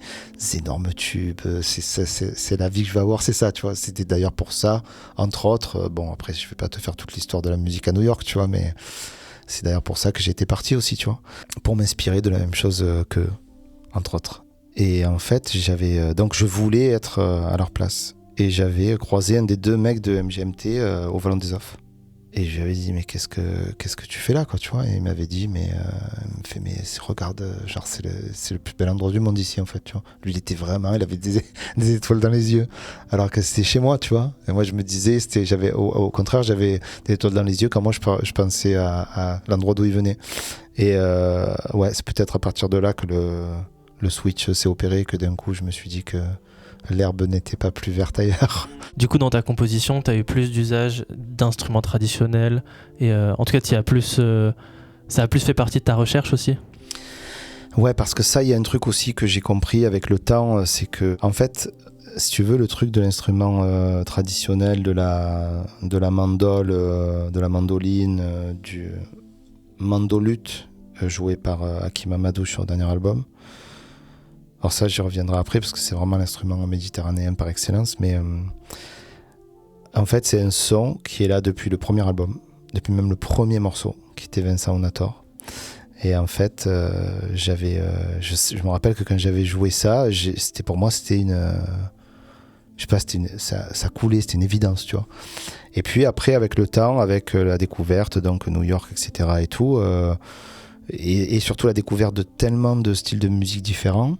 énormes tubes. C'est la vie que je vais avoir, c'est ça, tu vois. » C'était d'ailleurs pour ça, entre autres. Bon, après, je vais pas te faire toute l'histoire de la musique à New York, tu vois, mais c'est d'ailleurs pour ça que j'étais parti aussi, tu vois. Pour m'inspirer de la même chose qu'eux, entre autres. Et en fait, donc je voulais être à leur place. Et j'avais croisé un des 2 mecs de MGMT au Vallon des Offs. Et je lui avais dit, mais qu'est-ce que tu fais là, quoi, tu vois? Et il m'avait dit, mais regarde, genre, c'est le plus bel endroit du monde ici, en fait, tu vois. Lui, il avait des étoiles dans les yeux, alors que c'était chez moi, tu vois. Et moi, je me disais, au contraire, j'avais des étoiles dans les yeux quand moi, je pensais à l'endroit d'où il venait. Et ouais, c'est peut-être à partir de là que le switch s'est opéré, que d'un coup, je me suis dit que l'herbe n'était pas plus verte ailleurs. Du coup, dans ta composition, tu as eu plus d'usage d'instruments traditionnels et en tout cas, ça a plus fait partie de ta recherche aussi? Ouais, parce que ça, il y a un truc aussi que j'ai compris avec le temps, c'est que, en fait, si tu veux, le truc de l'instrument traditionnel, de la mandole, de la mandoline, du mandolute, joué par Hakim Amadou sur le dernier album. Alors ça, j'y reviendrai après parce que c'est vraiment l'instrument méditerranéen par excellence. Mais en fait, c'est un son qui est là depuis le premier album, depuis même le premier morceau, qui était Vincent Onator. Et en fait, je me rappelle que quand j'avais joué ça, pour moi, c'était je sais pas, ça coulait, c'était une évidence, tu vois. Et puis après, avec le temps, avec la découverte, donc New York, etc. et tout, et surtout la découverte de tellement de styles de musique différents,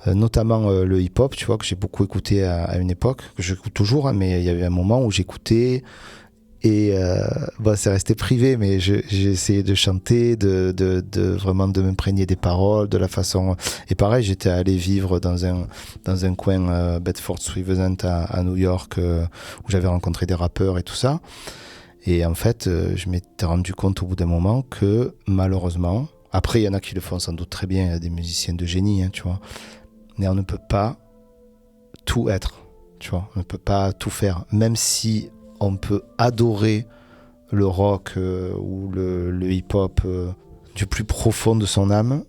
notamment le hip-hop, tu vois, que j'ai beaucoup écouté à une époque, que j'écoute toujours, hein, mais il y avait un moment où j'écoutais et c'est resté privé, mais j'ai essayé de chanter, de vraiment de m'imprégner des paroles, de la façon. Et pareil, j'étais allé vivre dans un coin Bedford-Stuyvesant à New York où j'avais rencontré des rappeurs et tout ça. Et en fait, je m'étais rendu compte au bout d'un moment que malheureusement, après il y en a qui le font sans doute très bien, il y a des musiciens de génie, hein, tu vois. Mais on ne peut pas tout être, tu vois. On ne peut pas tout faire. Même si on peut adorer le rock ou le hip-hop du plus profond de son âme,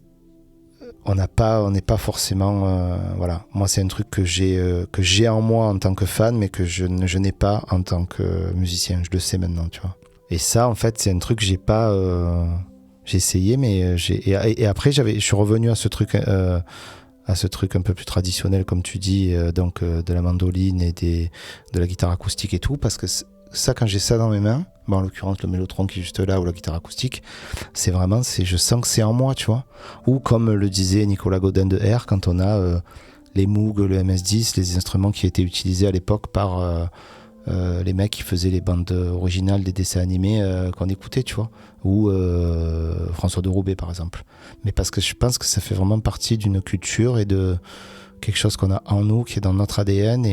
on n'est pas forcément... voilà. Moi, c'est un truc que j'ai en moi en tant que fan, mais que je n'ai pas en tant que musicien. Je le sais maintenant, tu vois. Et ça, en fait, c'est un truc que j'ai pas... j'ai essayé, mais et après, je suis revenu à ce truc un peu plus traditionnel, comme tu dis, donc de la mandoline et de la guitare acoustique et tout, parce que ça, quand j'ai ça dans mes mains, en l'occurrence le mélotron qui est juste là ou la guitare acoustique, c'est vraiment, je sens que c'est en moi, tu vois. Ou comme le disait Nicolas Godin de R, quand on a les Moog, le MS-10, les instruments qui étaient utilisés à l'époque par les mecs qui faisaient les bandes originales des dessins animés qu'on écoutait, tu vois. Ou François de Roubaix, par exemple. Mais parce que je pense que ça fait vraiment partie d'une culture et de quelque chose qu'on a en nous, qui est dans notre ADN.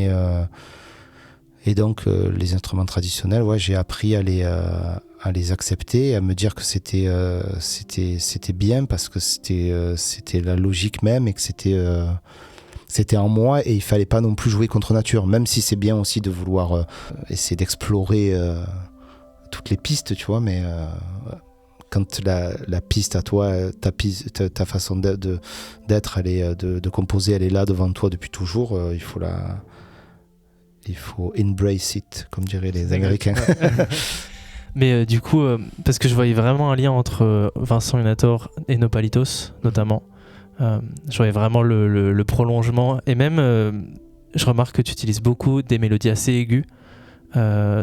Et donc, les instruments traditionnels, ouais, j'ai appris à les accepter, à me dire que c'était bien parce que c'était la logique même et que c'était en moi et il fallait pas non plus jouer contre nature, même si c'est bien aussi de vouloir essayer d'explorer toutes les pistes, tu vois, mais quand la piste à toi, ta façon d'être, elle est, de composer, elle est là devant toi depuis toujours, il faut embrace it, comme diraient les Américains. Mais du coup, parce que je voyais vraiment un lien entre Vincent Inator et Nopalitos, notamment. Je voyais vraiment le prolongement. Et même, je remarque que tu utilises beaucoup des mélodies assez aiguës.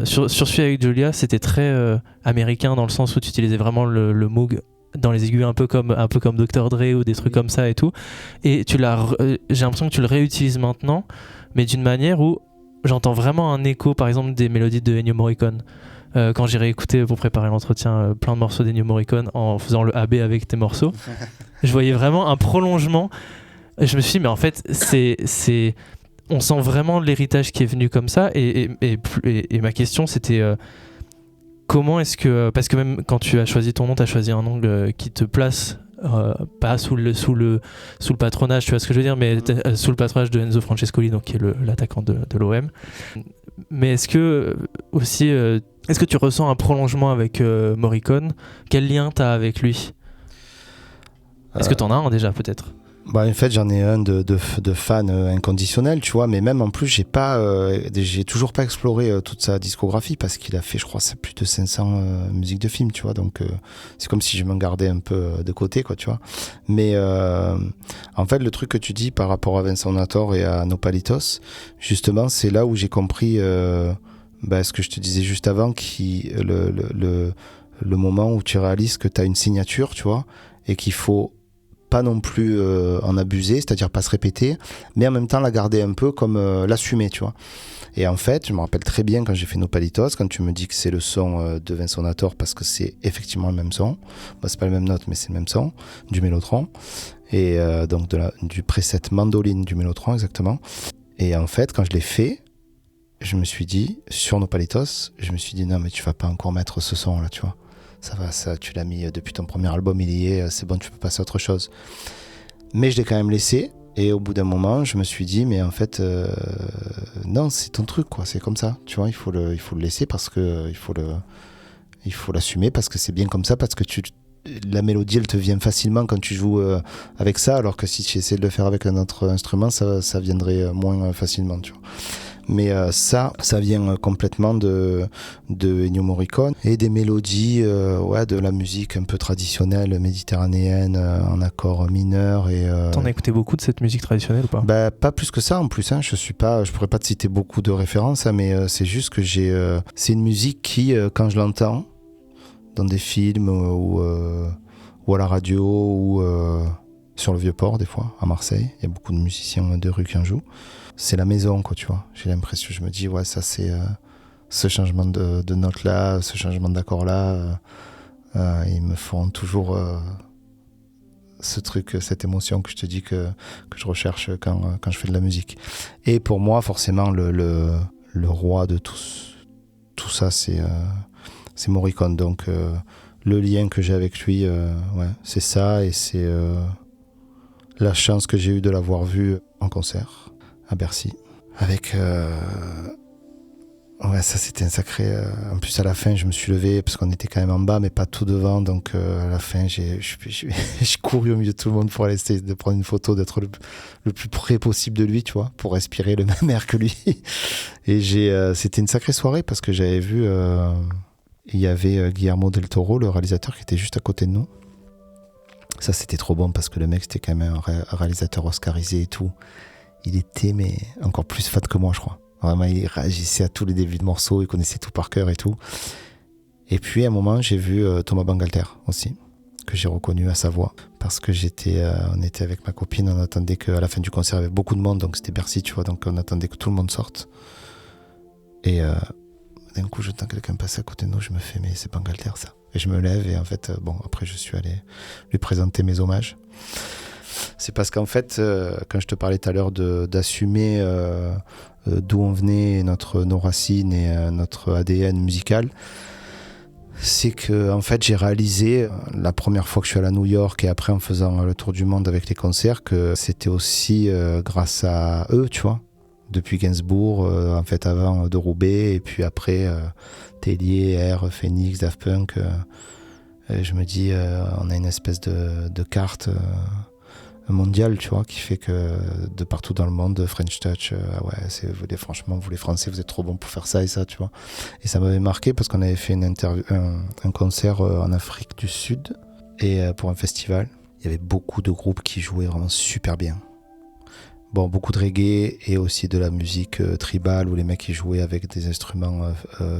Sur celui avec Julia, c'était très américain dans le sens où tu utilisais vraiment le Moog dans les aigus, un peu comme Dr. Dre ou des trucs comme ça et tout. Et j'ai l'impression que tu le réutilises maintenant, mais d'une manière où j'entends vraiment un écho, par exemple, des mélodies de Ennio Morricone. Quand j'ai réécouté pour préparer l'entretien plein de morceaux d'Ennio Morricone en faisant le AB avec tes morceaux, je voyais vraiment un prolongement. Et je me suis dit, mais en fait, on sent vraiment l'héritage qui est venu comme ça. Et ma question, c'était comment est-ce que... Parce que même quand tu as choisi ton nom, tu as choisi un nom qui te place pas sous le patronage, tu vois ce que je veux dire, mais sous le patronage de Enzo Francescoli, donc, qui est l'attaquant de l'OM. Mais est-ce que aussi... est-ce que tu ressens un prolongement avec Morricone ? Quel lien tu as avec lui ? Est-ce que tu en as un déjà, peut-être ? En fait, j'en ai un de fan inconditionnel, tu vois, mais même en plus, j'ai toujours pas exploré toute sa discographie parce qu'il a fait, je crois, plus de 500 musiques de films, tu vois, donc c'est comme si je m'en gardais un peu de côté, quoi, tu vois. Mais en fait, le truc que tu dis par rapport à Vincent Inator et à Nopalitos, justement, c'est là où j'ai compris ce que je te disais juste avant, le moment où tu réalises que tu as une signature, tu vois, et qu'il faut pas non plus en abuser, c'est-à-dire pas se répéter, mais en même temps la garder un peu comme l'assumer, tu vois. Et en fait, je me rappelle très bien quand j'ai fait Nopalitos, quand tu me dis que c'est le son de Vincent Inator, parce que c'est effectivement le même son. C'est pas la même note, mais c'est le même son, du Mélotron. Et donc du preset mandoline du Mélotron, exactement. Et en fait, quand je l'ai fait, je me suis dit, sur Nopalitos, je me suis dit, non, mais tu vas pas encore mettre ce son là, tu vois. Ça va, ça, tu l'as mis depuis ton premier album, il y est, c'est bon, tu peux passer à autre chose. Mais je l'ai quand même laissé, et au bout d'un moment, je me suis dit, mais en fait, non, c'est ton truc, quoi, c'est comme ça, tu vois, il faut le laisser parce que il faut l'assumer parce que c'est bien comme ça, parce que la mélodie, elle te vient facilement quand tu joues avec ça, alors que si tu essaies de le faire avec un autre instrument, ça viendrait moins facilement, tu vois. Mais ça vient complètement de Ennio Morricone et des mélodies de la musique un peu traditionnelle méditerranéenne en accord mineur. T'en as écouté beaucoup de cette musique traditionnelle ou pas ? Pas plus que ça en plus, hein. Je pourrais pas te citer beaucoup de références, hein, mais c'est juste que c'est une musique qui, quand je l'entends dans des films ou à la radio ou sur le Vieux-Port des fois, à Marseille, il y a beaucoup de musiciens de rue qui en jouent. C'est la maison, quoi, tu vois. J'ai l'impression, je me dis, ouais, ça c'est ce changement de note là, ce changement d'accord là, ils me font toujours ce truc, cette émotion que je te dis que je recherche quand je fais de la musique. Et pour moi, forcément, le roi de tout ça, c'est Morricone. Donc, le lien que j'ai avec lui, c'est ça, et c'est la chance que j'ai eue de l'avoir vu en concert à Bercy avec ça c'était un sacré en plus à la fin je me suis levé parce qu'on était quand même en bas mais pas tout devant, donc à la fin j'ai couru au milieu de tout le monde pour aller essayer de prendre une photo, d'être le plus près possible de lui, tu vois, pour respirer le même air que lui. Et c'était une sacrée soirée parce que j'avais vu il y avait Guillermo del Toro, le réalisateur, qui était juste à côté de nous. Ça c'était trop bon parce que le mec c'était quand même un réalisateur oscarisé et tout. Il était mais encore plus fat que moi, je crois. Vraiment, il réagissait à tous les débuts de morceaux, il connaissait tout par cœur et tout. Et puis à un moment, j'ai vu Thomas Bangalter aussi, que j'ai reconnu à sa voix, parce que on était avec ma copine, on attendait qu'à la fin du concert, il y avait beaucoup de monde, donc c'était Bercy, tu vois, donc on attendait que tout le monde sorte. Et d'un coup, j'entends quelqu'un passer à côté de nous, je me fais, mais c'est Bangalter ça. Et je me lève et en fait, après je suis allé lui présenter mes hommages. C'est parce qu'en fait, quand je te parlais tout à l'heure d'assumer d'où on venait, nos racines et notre ADN musical, c'est que en fait j'ai réalisé la première fois que je suis allé à New York et après en faisant le tour du monde avec les concerts que c'était aussi grâce à eux, tu vois, depuis Gainsbourg, en fait avant de Roubaix et puis après Tellier, R, Phoenix, Daft Punk, je me dis on a une espèce de carte mondial, tu vois, qui fait que de partout dans le monde, French Touch, franchement, vous les Français, vous êtes trop bons pour faire ça et ça, tu vois. Et ça m'avait marqué parce qu'on avait fait un concert en Afrique du Sud et pour un festival. Il y avait beaucoup de groupes qui jouaient vraiment super bien. Bon, beaucoup de reggae et aussi de la musique tribale où les mecs ils jouaient avec des instruments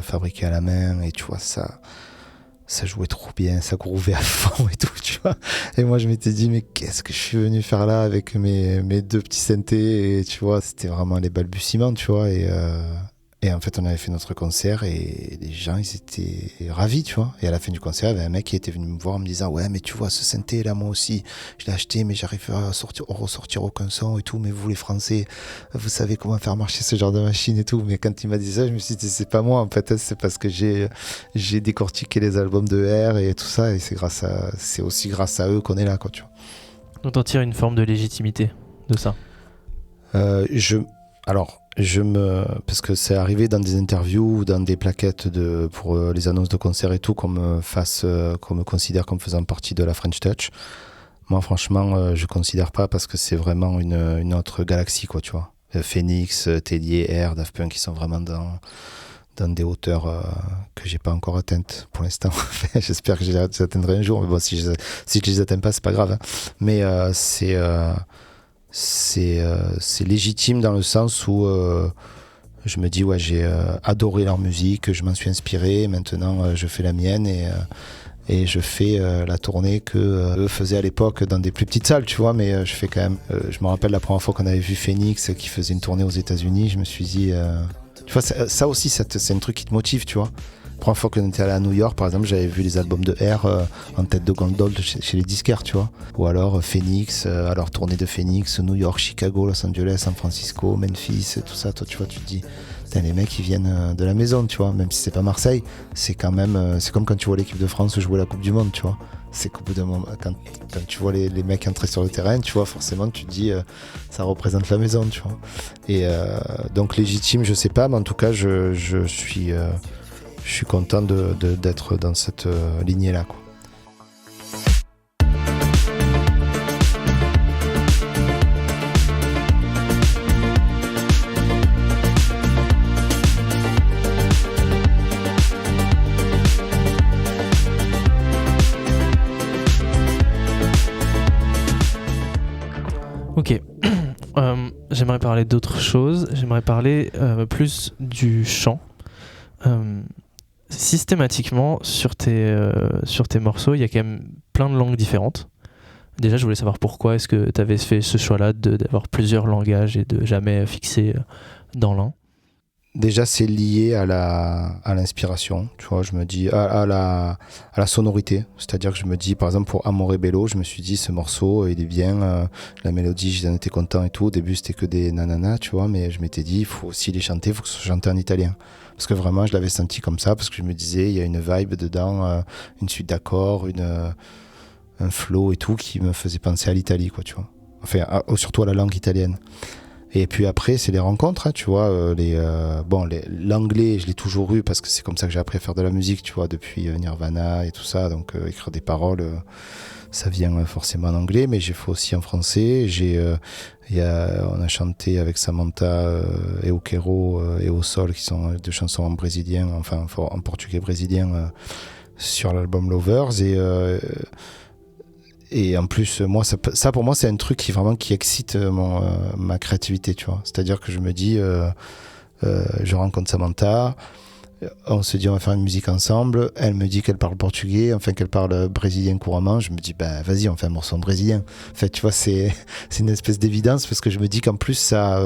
fabriqués à la main et tu vois ça jouait trop bien, ça groovait à fond et tout, tu vois. Et moi je m'étais dit mais qu'est-ce que je suis venu faire là avec mes 2 petits synthés et tu vois, c'était vraiment les balbutiements, tu vois. Et en fait on avait fait notre concert et les gens ils étaient ravis, tu vois. Et à la fin du concert il y avait un mec qui était venu me voir en me disant ouais mais tu vois ce synthé là moi aussi je l'ai acheté mais j'arrive à ressortir aucun son et tout, mais vous les Français vous savez comment faire marcher ce genre de machine et tout. Mais quand il m'a dit ça je me suis dit c'est pas moi en fait, c'est parce que j'ai décortiqué les albums de R et tout ça et c'est aussi grâce à eux qu'on est là, quoi, tu vois. Donc t'en tires une forme de légitimité de ça. Parce que c'est arrivé dans des interviews ou dans des plaquettes pour les annonces de concerts et tout qu'on me considère comme faisant partie de la French Touch. Moi franchement je considère pas parce que c'est vraiment une autre galaxie, quoi, tu vois. Phoenix, Tellier, R, Daft Punk qui sont vraiment dans des hauteurs que j'ai pas encore atteintes pour l'instant. J'espère que je les atteindrai un jour, mais bon si je les atteins pas c'est pas grave, hein. Mais c'est légitime dans le sens où je me dis ouais j'ai adoré leur musique, je m'en suis inspiré, maintenant je fais la mienne et je fais la tournée que eux faisaient à l'époque dans des plus petites salles, tu vois, mais je fais quand même je me rappelle la première fois qu'on avait vu Phoenix qui faisait une tournée aux États-Unis, je me suis dit tu vois ça aussi c'est un truc qui te motive, tu vois. La première fois qu'on était allé à New York, par exemple, j'avais vu les albums de R en tête de gondole chez les disquaires, tu vois. Ou alors Phoenix, alors tournée de Phoenix, New York, Chicago, Los Angeles, San Francisco, Memphis, tout ça. Toi, tu vois, tu te dis, les mecs, ils viennent de la maison, tu vois. Même si c'est pas Marseille, c'est quand même, c'est comme quand tu vois l'équipe de France jouer la Coupe du Monde, tu vois. C'est qu'au bout d'un moment, quand tu vois les mecs entrer sur le terrain, tu vois, forcément, tu te dis, ça représente la maison, tu vois. Et donc légitime, je sais pas, mais en tout cas, je suis content d'être dans cette lignée-là, quoi. Ok. J'aimerais parler d'autre chose. J'aimerais parler plus du chant. Systématiquement sur tes morceaux il y a quand même plein de langues différentes. Déjà je voulais savoir pourquoi est-ce que tu avais fait ce choix-là d'avoir plusieurs langages et de jamais fixer dans l'un. Déjà c'est lié à l'inspiration, tu vois, je me dis à la sonorité, c'est-à-dire que je me dis par exemple pour Amore Bello, je me suis dit ce morceau il est bien, la mélodie j'en étais content et tout, au début c'était que des nanana, tu vois, mais je m'étais dit il faut aussi les chanter, il faut que ce soit chanté en italien. Parce que vraiment, je l'avais senti comme ça, parce que je me disais, il y a une vibe dedans, une suite d'accords, un flow et tout, qui me faisait penser à l'Italie, quoi, tu vois. Enfin, surtout à la langue italienne. Et puis après, c'est les rencontres, hein, tu vois. L'anglais, je l'ai toujours eu, parce que c'est comme ça que j'ai appris à faire de la musique, tu vois, depuis Nirvana et tout ça. Donc, écrire des paroles, ça vient forcément en anglais, mais j'ai fait aussi en français. On a chanté avec Samantha et Oquero et Au Sol, qui sont 2 chansons en brésilien, enfin en portugais brésilien, sur l'album Lovers. Et en plus, moi, ça pour moi, c'est un truc qui excite ma créativité, tu vois. C'est-à-dire que je me dis, je rencontre Samantha, on se dit on va faire une musique ensemble, elle me dit qu'elle parle portugais, enfin qu'elle parle brésilien couramment, je me dis vas-y on fait un morceau en brésilien. En fait tu vois c'est une espèce d'évidence parce que je me dis qu'en plus ça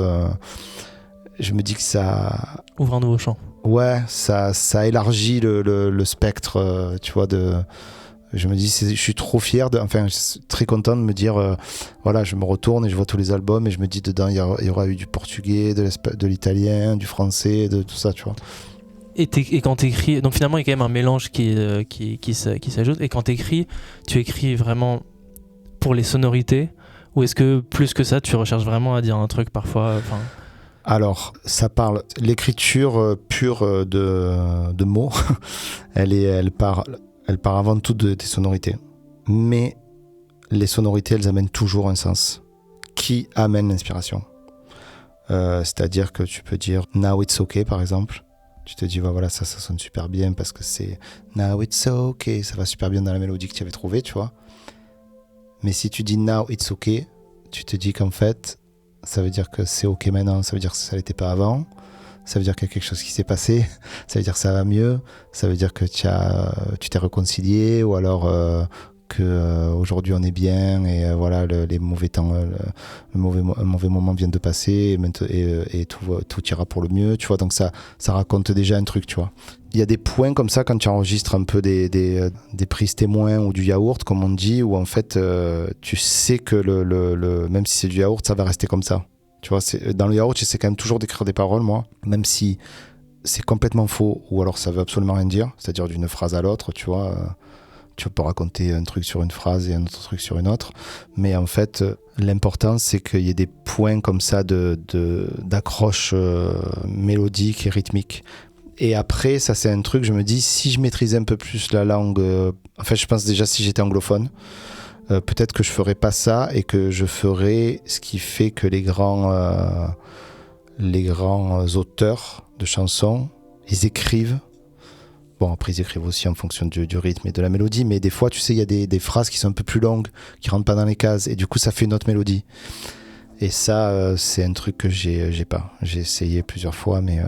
ouvre un nouveau champ. Ouais, ça élargit le spectre, tu vois, je me dis je suis trop fier je suis très content de me dire voilà, je me retourne et je vois tous les albums et je me dis dedans il y aura eu du portugais, de l'italien, du français, de tout ça, tu vois. Et quand t'écris, donc finalement il y a quand même un mélange qui s'ajoute. Et quand t'écris, tu écris vraiment pour les sonorités, ou est-ce que plus que ça, tu recherches vraiment à dire un truc parfois, enfin... Alors, ça parle, l'écriture pure de mots, elle part avant tout des sonorités. Mais les sonorités, elles amènent toujours un sens qui amène l'inspiration. C'est-à-dire que tu peux dire « Now it's okay » par exemple. Tu te dis, voilà, ça sonne super bien parce que c'est « Now it's okay », ça va super bien dans la mélodie que tu avais trouvée, tu vois. Mais si tu dis « Now it's okay », tu te dis qu'en fait, ça veut dire que c'est ok maintenant, ça veut dire que ça l'était pas avant, ça veut dire qu'il y a quelque chose qui s'est passé, ça veut dire que ça va mieux, ça veut dire que tu t'es réconcilié, ou alors qu'aujourd'hui on est bien, et voilà, les mauvais temps, un mauvais moment vient de passer, et tout ira pour le mieux, tu vois. Donc ça raconte déjà un truc, tu vois. Il y a des points comme ça quand tu enregistres un peu des prises témoins ou du yaourt, comme on dit, où en fait tu sais que même si c'est du yaourt, ça va rester comme ça. Tu vois, dans le yaourt, j'essaie quand même toujours d'écrire des paroles, moi, même si c'est complètement faux, ou alors ça veut absolument rien dire, c'est-à-dire d'une phrase à l'autre, tu vois. Tu peux raconter un truc sur une phrase et un autre truc sur une autre, mais en fait, l'important, c'est qu'il y ait des points comme ça d'accroche mélodique et rythmique. Et après, ça c'est un truc, je me dis, si je maîtrisais un peu plus la langue, en fait je pense déjà si j'étais anglophone, peut-être que je ferais pas ça, et que je ferais ce qui fait que les grands auteurs de chansons, ils écrivent. Bon, après ils écrivent aussi en fonction du rythme et de la mélodie, mais des fois tu sais il y a des phrases qui sont un peu plus longues, qui rentrent pas dans les cases, et du coup ça fait une autre mélodie. Et ça, c'est un truc que j'ai pas. J'ai essayé plusieurs fois, mais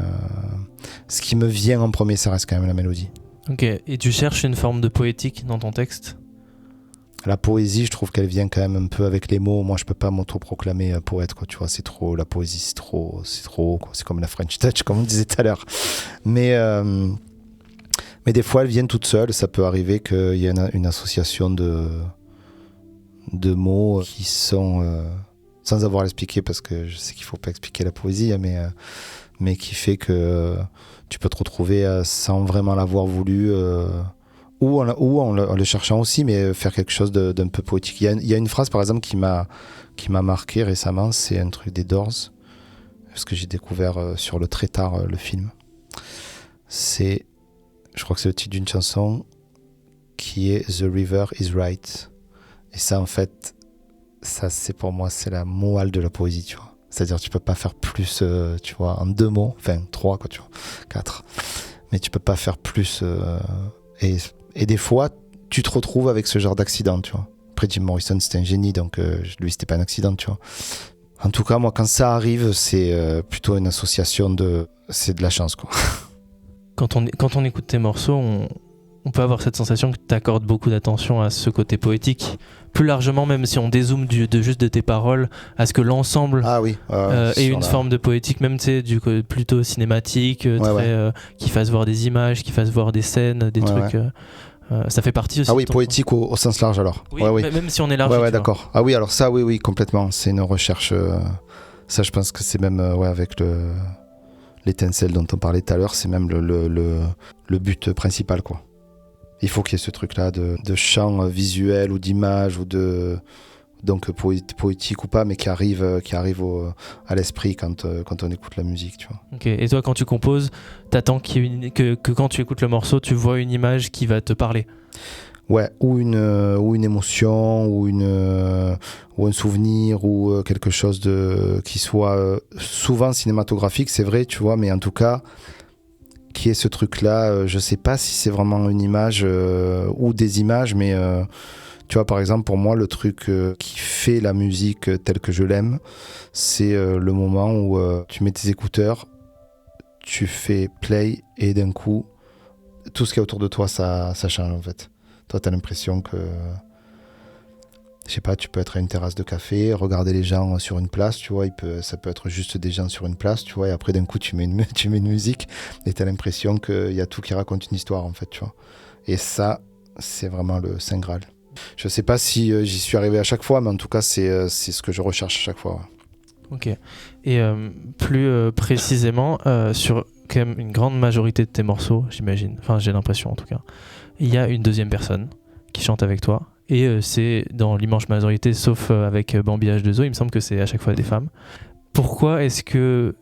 ce qui me vient en premier, ça reste quand même la mélodie. Ok, et tu cherches une forme de poétique dans ton texte ? La poésie, je trouve qu'elle vient quand même un peu avec les mots. Moi, je peux pas m'auto-proclamer poète, quoi. Tu vois, c'est trop, la poésie, c'est trop, quoi. C'est comme la French touch, comme on disait tout à l'heure. Mais des fois, elles viennent toutes seules. Ça peut arriver qu'il y ait une association de mots qui sont... sans avoir à l'expliquer, parce que je sais qu'il ne faut pas expliquer la poésie, mais qui fait que tu peux te retrouver sans vraiment l'avoir voulu, ou en le cherchant aussi, mais faire quelque chose d'un peu poétique. Il y a une phrase, par exemple, qui m'a marqué récemment, c'est un truc des Doors, parce que j'ai découvert sur le très tard le film. Je crois que c'est le titre d'une chanson qui est « The river is right ». Et ça, en fait... ça, c'est pour moi, c'est la morale de la poésie, tu vois. C'est-à-dire, tu peux pas faire plus, tu vois, en 2 mots, enfin 3, quoi, tu vois, 4. Mais tu peux pas faire plus. Et des fois, tu te retrouves avec ce genre d'accident, tu vois. Après, Jim Morrison, c'était un génie, donc lui, c'était pas un accident, tu vois. En tout cas, moi, quand ça arrive, c'est plutôt une association c'est de la chance, quoi. Quand on écoute tes morceaux, on peut avoir cette sensation que tu accordes beaucoup d'attention à ce côté poétique. Plus largement, même si on dézoome juste de tes paroles, à ce que l'ensemble ait une forme de poétique, même plutôt cinématique, qui fasse voir des images, qui fasse voir des scènes, des trucs. Ça fait partie aussi. Ah oui, poétique au sens large alors. Oui. Même si on est large. Ouais, d'accord. Ah oui, alors ça, oui, complètement. C'est une recherche. Ça, je pense que c'est même avec l'étincelle dont on parlait tout à l'heure, c'est même le but principal, quoi. Il faut qu'il y ait ce truc-là de chant visuel ou d'image ou donc poétique ou pas, mais qui arrive à l'esprit quand on écoute la musique, tu vois. Ok. Et toi, quand tu composes, t'attends que quand tu écoutes le morceau, tu vois une image qui va te parler. Ouais, ou une émotion, ou un souvenir, ou quelque chose qui soit souvent cinématographique, c'est vrai, tu vois, mais en tout cas, qui est ce truc-là, je sais pas si c'est vraiment une image ou des images, mais tu vois, par exemple, pour moi, le truc qui fait la musique telle que je l'aime, c'est le moment où tu mets tes écouteurs, tu fais play, et d'un coup, tout ce qu'il y a autour de toi, ça change, en fait. Toi, t'as l'impression que, je sais pas, tu peux être à une terrasse de café, regarder les gens sur une place, tu vois, ça peut être juste des gens sur une place, tu vois, et après d'un coup tu mets une musique, et t'as l'impression qu'il y a tout qui raconte une histoire, en fait, tu vois. Et ça, c'est vraiment le Saint Graal. Je sais pas si j'y suis arrivé à chaque fois, mais en tout cas, c'est ce que je recherche à chaque fois. Ouais. Ok. Et plus précisément, sur quand même une grande majorité de tes morceaux, j'imagine, enfin j'ai l'impression en tout cas, il y a une deuxième personne qui chante avec toi. Et c'est dans l'immense majorité, sauf avec Bambi H2O, il me semble que c'est à chaque fois des femmes. Pourquoi est-ce que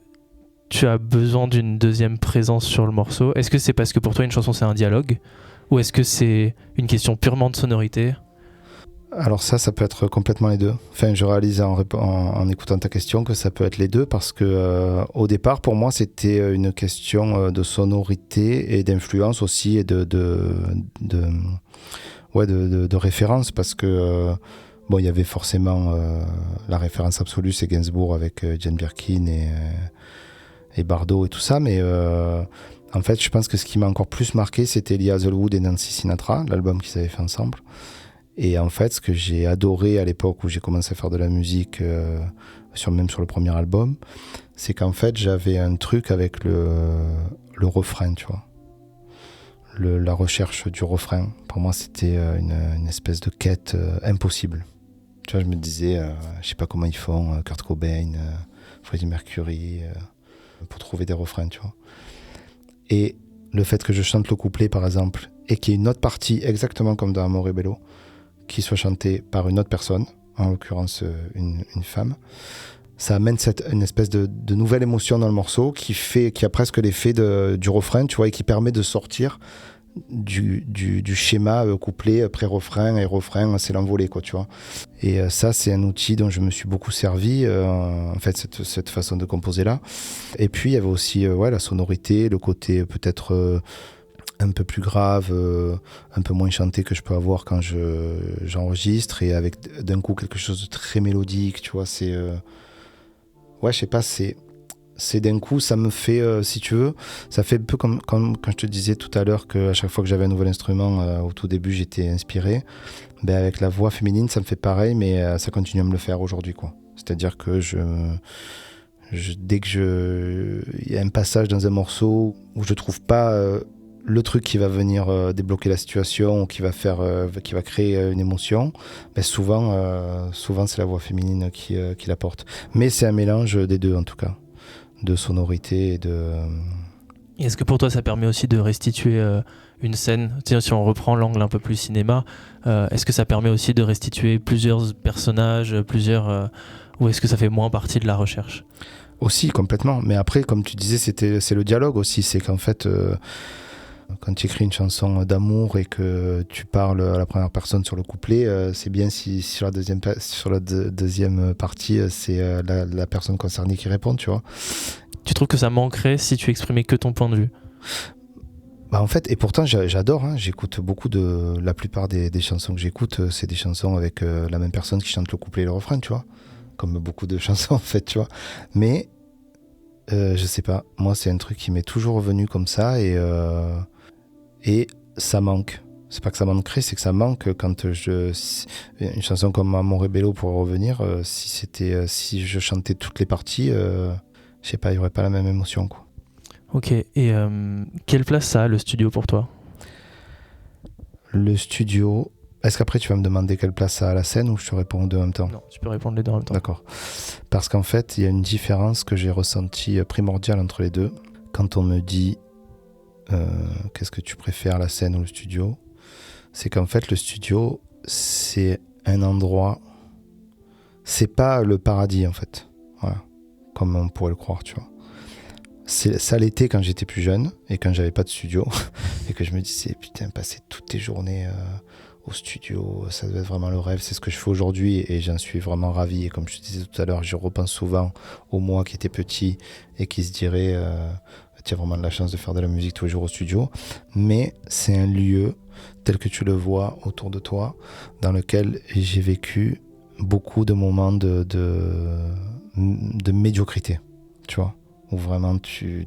tu as besoin d'une deuxième présence sur le morceau ? Est-ce que c'est parce que pour toi une chanson c'est un dialogue ? Ou est-ce que c'est une question purement de sonorité ? Alors ça peut être complètement les deux. Enfin, je réalise en écoutant ta question que ça peut être les deux parce que au départ, pour moi, c'était une question de sonorité et d'influence aussi et de référence parce que bon, il y avait forcément la référence absolue, c'est Gainsbourg avec Jane Birkin et Bardot et tout ça, mais en fait, je pense que ce qui m'a encore plus marqué, c'était Lee Hazelwood et Nancy Sinatra, l'album qu'ils avaient fait ensemble. Et en fait, ce que j'ai adoré à l'époque où j'ai commencé à faire de la musique, même sur le premier album, c'est qu'en fait, j'avais un truc avec le refrain, tu vois. La recherche du refrain. Pour moi, c'était une espèce de quête impossible. Tu vois, je me disais, je sais pas comment ils font, Kurt Cobain, Freddie Mercury, pour trouver des refrains, tu vois. Et le fait que je chante le couplet, par exemple, et qu'il y ait une autre partie, exactement comme dans Amore Bello, qui soit chantée par une autre personne, en l'occurrence une femme, ça amène une espèce de nouvelle émotion dans le morceau qui a presque l'effet du refrain, tu vois, et qui permet de sortir du schéma couplet, pré-refrain et refrain, c'est l'envolée, quoi, tu vois. Et ça, c'est un outil dont je me suis beaucoup servi, en fait, cette façon de composer là. Et puis, il y avait aussi la sonorité, le côté peut-être un peu plus grave, un peu moins chanté que je peux avoir quand j'enregistre, et avec d'un coup quelque chose de très mélodique, tu vois, c'est... je sais pas, c'est d'un coup, ça me fait, si tu veux, ça fait un peu comme quand je te disais tout à l'heure qu'à chaque fois que j'avais un nouvel instrument, au tout début, j'étais inspiré. Ben, avec la voix féminine, ça me fait pareil, mais ça continue à me le faire aujourd'hui, quoi. C'est-à-dire que dès que il y a un passage dans un morceau où je trouve pas le truc qui va venir débloquer la situation ou qui va créer une émotion, ben souvent c'est la voix féminine qui l'apporte. Mais c'est un mélange des deux, en tout cas, de sonorité et de... Est-ce que pour toi ça permet aussi de restituer une scène, si on reprend l'angle un peu plus cinéma, est-ce que ça permet aussi de restituer plusieurs personnages, ou est-ce que ça fait moins partie de la recherche ? Aussi, complètement. Mais après, comme tu disais, c'est le dialogue aussi. C'est qu'en fait, quand tu écris une chanson d'amour et que tu parles à la première personne sur le couplet, c'est bien si sur la deuxième partie, c'est la personne concernée qui répond, tu vois. Tu trouves que ça manquerait si tu exprimais que ton point de vue ? Bah en fait, et pourtant j'adore, hein, j'écoute beaucoup la plupart des chansons que j'écoute, c'est des chansons avec la même personne qui chante le couplet et le refrain, tu vois, comme beaucoup de chansons en fait, tu vois. Mais je sais pas, moi c'est un truc qui m'est toujours revenu comme ça et ça manque. C'est pas que ça manquerait, c'est que ça manque quand une chanson comme Amore Bello pourrait revenir, si je chantais toutes les parties, je sais pas, il y aurait pas la même émotion, quoi. Ok, et quelle place ça a le studio pour toi ? Le studio... Est-ce qu'après tu vas me demander quelle place ça a à la scène ou je te réponds deux en même temps ? Non, tu peux répondre les deux en même temps. D'accord. Parce qu'en fait, il y a une différence que j'ai ressentie primordiale entre les deux. Quand on me dit qu'est-ce que tu préfères, la scène ou le studio ? C'est qu'en fait, le studio, c'est un endroit... C'est pas le paradis, en fait. Voilà. Comme on pourrait le croire, tu vois. Ça l'était quand j'étais plus jeune et quand j'avais pas de studio et que je me disais putain, passer toutes tes journées au studio, ça doit être vraiment le rêve. C'est ce que je fais aujourd'hui et j'en suis vraiment ravi. Et comme je te disais tout à l'heure, je repense souvent au moi qui était petit et qui se dirait tu as vraiment de la chance de faire de la musique tous les jours au studio. Mais c'est un lieu tel que tu le vois autour de toi dans lequel j'ai vécu beaucoup de moments de médiocrité, tu vois, où vraiment tu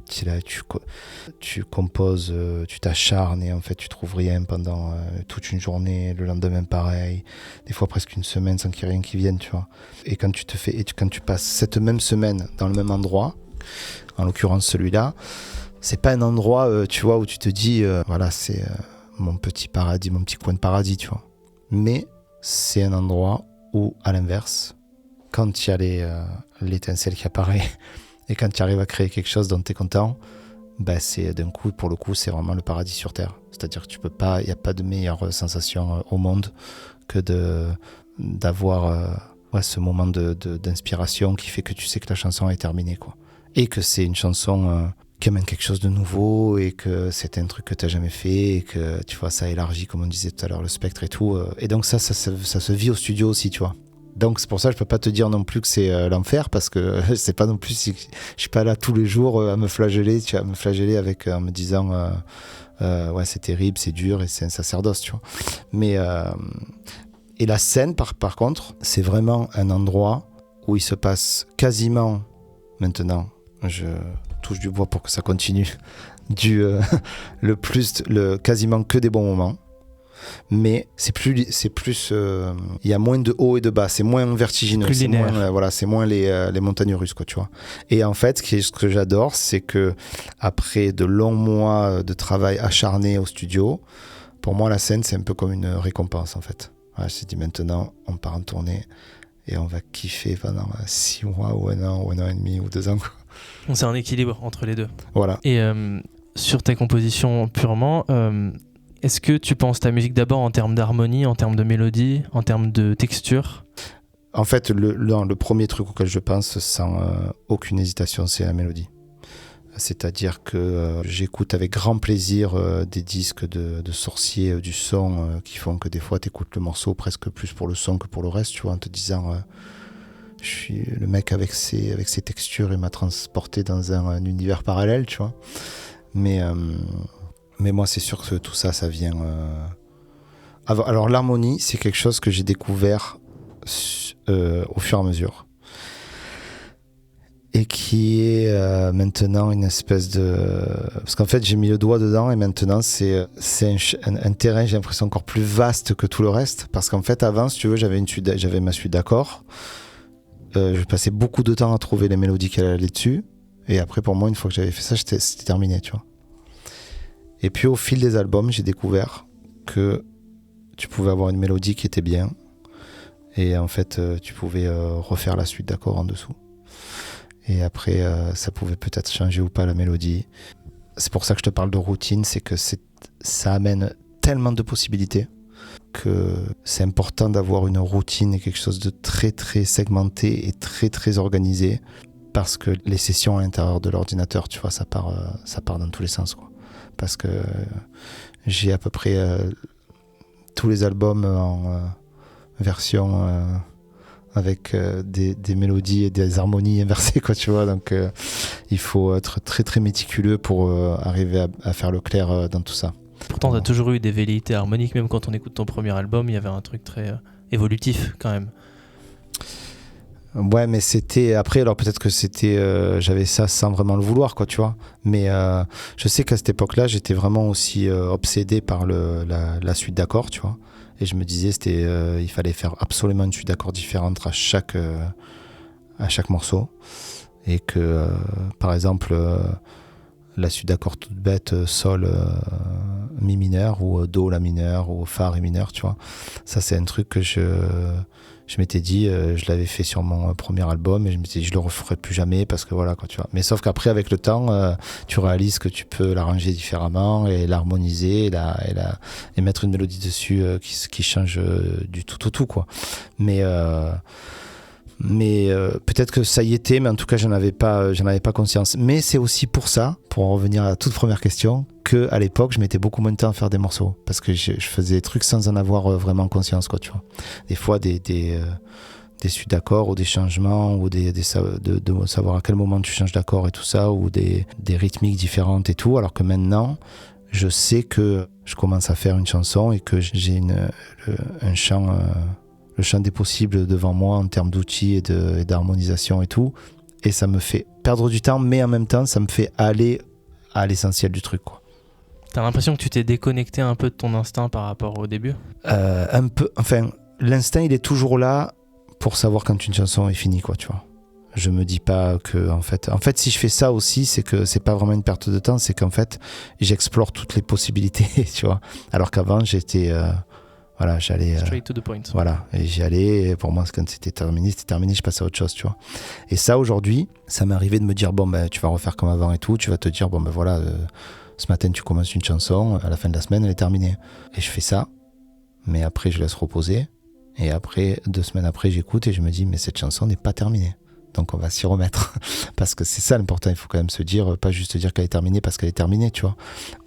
composes, tu t'acharnes et en fait tu trouves rien pendant toute une journée, le lendemain pareil, des fois presque une semaine sans qu'il y ait rien qui vienne, tu vois. Et quand tu passes cette même semaine dans le même endroit, en l'occurrence celui-là, c'est pas un endroit, tu vois, où tu te dis, voilà, c'est mon petit paradis, mon petit coin de paradis, tu vois. Mais c'est un endroit où, à l'inverse, quand il y a l'étincelle qui apparaît et quand tu arrives à créer quelque chose dont tu es content, bah c'est d'un coup, pour le coup, c'est vraiment le paradis sur Terre. C'est-à-dire que il n'y a pas de meilleure sensation au monde que d'avoir ce moment d'inspiration qui fait que tu sais que la chanson est terminée, quoi. Et que c'est une chanson qui amène quelque chose de nouveau et que c'est un truc que tu n'as jamais fait et que, tu vois, ça élargit, comme on disait tout à l'heure, le spectre et tout. Et donc ça se vit au studio aussi, tu vois. Donc c'est pour ça que je peux pas te dire non plus que c'est l'enfer, parce que c'est pas non plus, je suis pas là tous les jours à me flageller, tu vois, à me flageller avec en me disant ouais, c'est terrible, c'est dur et c'est un sacerdoce, tu vois. Mais et la scène par contre, c'est vraiment un endroit où il se passe quasiment, maintenant je touche du bois pour que ça continue, quasiment que des bons moments. Mais c'est plus il y a moins de haut et de bas, c'est moins vertigineux, c'est moins les montagnes russes, quoi, tu vois. Et en fait, ce que j'adore, c'est que après de longs mois de travail acharné au studio, pour moi la scène c'est un peu comme une récompense, en fait. Voilà, je me suis dit, maintenant on part en tournée et on va kiffer pendant 6 mois ou un an et demi ou 2 ans, quoi. C'est un équilibre entre les deux. Voilà. Et sur ta composition purement, est-ce que tu penses ta musique d'abord en termes d'harmonie, en termes de mélodie, en termes de texture ? En fait, le premier truc auquel je pense, sans aucune hésitation, c'est la mélodie. C'est-à-dire que j'écoute avec grand plaisir des disques de sorciers du son qui font que des fois tu écoutes le morceau presque plus pour le son que pour le reste, tu vois, en te disant je suis le mec avec ses textures, il m'a transporté dans un univers parallèle, tu vois. Mais moi, c'est sûr que tout ça vient... Alors, l'harmonie, c'est quelque chose que j'ai découvert au fur et à mesure. Et qui est maintenant une espèce de... Parce qu'en fait, j'ai mis le doigt dedans et maintenant, c'est un terrain, j'ai l'impression, encore plus vaste que tout le reste. Parce qu'en fait, avant, si tu veux, j'avais ma suite d'accords. Je passais beaucoup de temps à trouver les mélodies qu'elle allait dessus. Et après, pour moi, une fois que j'avais fait ça, c'était terminé, tu vois. Et puis au fil des albums, j'ai découvert que tu pouvais avoir une mélodie qui était bien et en fait tu pouvais refaire la suite d'accords en dessous. Et après ça pouvait peut-être changer ou pas la mélodie. C'est pour ça que je te parle de routine, c'est que ça amène tellement de possibilités que c'est important d'avoir une routine et quelque chose de très très segmenté et très très organisé, parce que les sessions à l'intérieur de l'ordinateur, tu vois, ça part dans tous les sens, quoi. Parce que j'ai à peu près tous les albums en version avec des mélodies et des harmonies inversées, quoi, tu vois. Donc il faut être très très méticuleux pour arriver à faire le clair dans tout ça. Pourtant, tu as toujours eu des velléités harmoniques, même quand on écoute ton premier album, il y avait un truc très évolutif quand même. Ouais, mais c'était après, alors peut-être que j'avais ça sans vraiment le vouloir, quoi, tu vois. Mais je sais qu'à cette époque-là, j'étais vraiment aussi obsédé par la suite d'accords, tu vois. Et je me disais, il fallait faire absolument une suite d'accords différente à chaque morceau. Et que, par exemple, la suite d'accords toute bête, sol, mi mineur, ou do, la mineur, ou fa, ré mineur, tu vois. Ça, c'est un truc que je m'étais dit, je l'avais fait sur mon premier album et je m'étais dit, je le referai plus jamais, parce que voilà, quoi, tu vois. Mais sauf qu'après, avec le temps, tu réalises que tu peux l'arranger différemment et l'harmoniser et mettre une mélodie dessus qui change du tout au tout, quoi. Mais peut-être que ça y était, mais en tout cas j'en avais pas conscience. Mais c'est aussi pour ça, pour en revenir à la toute première question, que à l'époque je mettais beaucoup moins de temps à faire des morceaux, parce que je faisais des trucs sans en avoir vraiment conscience, quoi, tu vois. Des fois des suites d'accords ou des changements, ou de savoir à quel moment tu changes d'accord et tout ça, ou des rythmiques différentes et tout, alors que maintenant je sais que je commence à faire une chanson et que j'ai un champ, le champ des possibles devant moi en termes d'outils et d'harmonisation et tout, et ça me fait perdre du temps, mais en même temps ça me fait aller à l'essentiel du truc, quoi. T'as l'impression que tu t'es déconnecté un peu de ton instinct par rapport au début ? Un peu, enfin l'instinct il est toujours là pour savoir quand une chanson est finie, quoi, tu vois. Je me dis pas que en fait si je fais ça aussi, c'est que c'est pas vraiment une perte de temps, c'est qu'en fait j'explore toutes les possibilités, tu vois, alors qu'avant j'étais voilà, j'allais straight to the point. Voilà, et j'y allais, et pour moi quand c'était terminé, je passais à autre chose, tu vois. Et ça, aujourd'hui, ça m'est arrivé de me dire, bon ben tu vas refaire comme avant et tout, tu vas te dire, bon ben voilà, ce matin tu commences une chanson, à la fin de la semaine elle est terminée, et je fais ça, mais après je laisse reposer, et après 2 semaines après j'écoute et je me dis, mais cette chanson n'est pas terminée, donc on va s'y remettre. Parce que c'est ça l'important, il faut quand même se dire, pas juste dire qu'elle est terminée parce qu'elle est terminée, tu vois.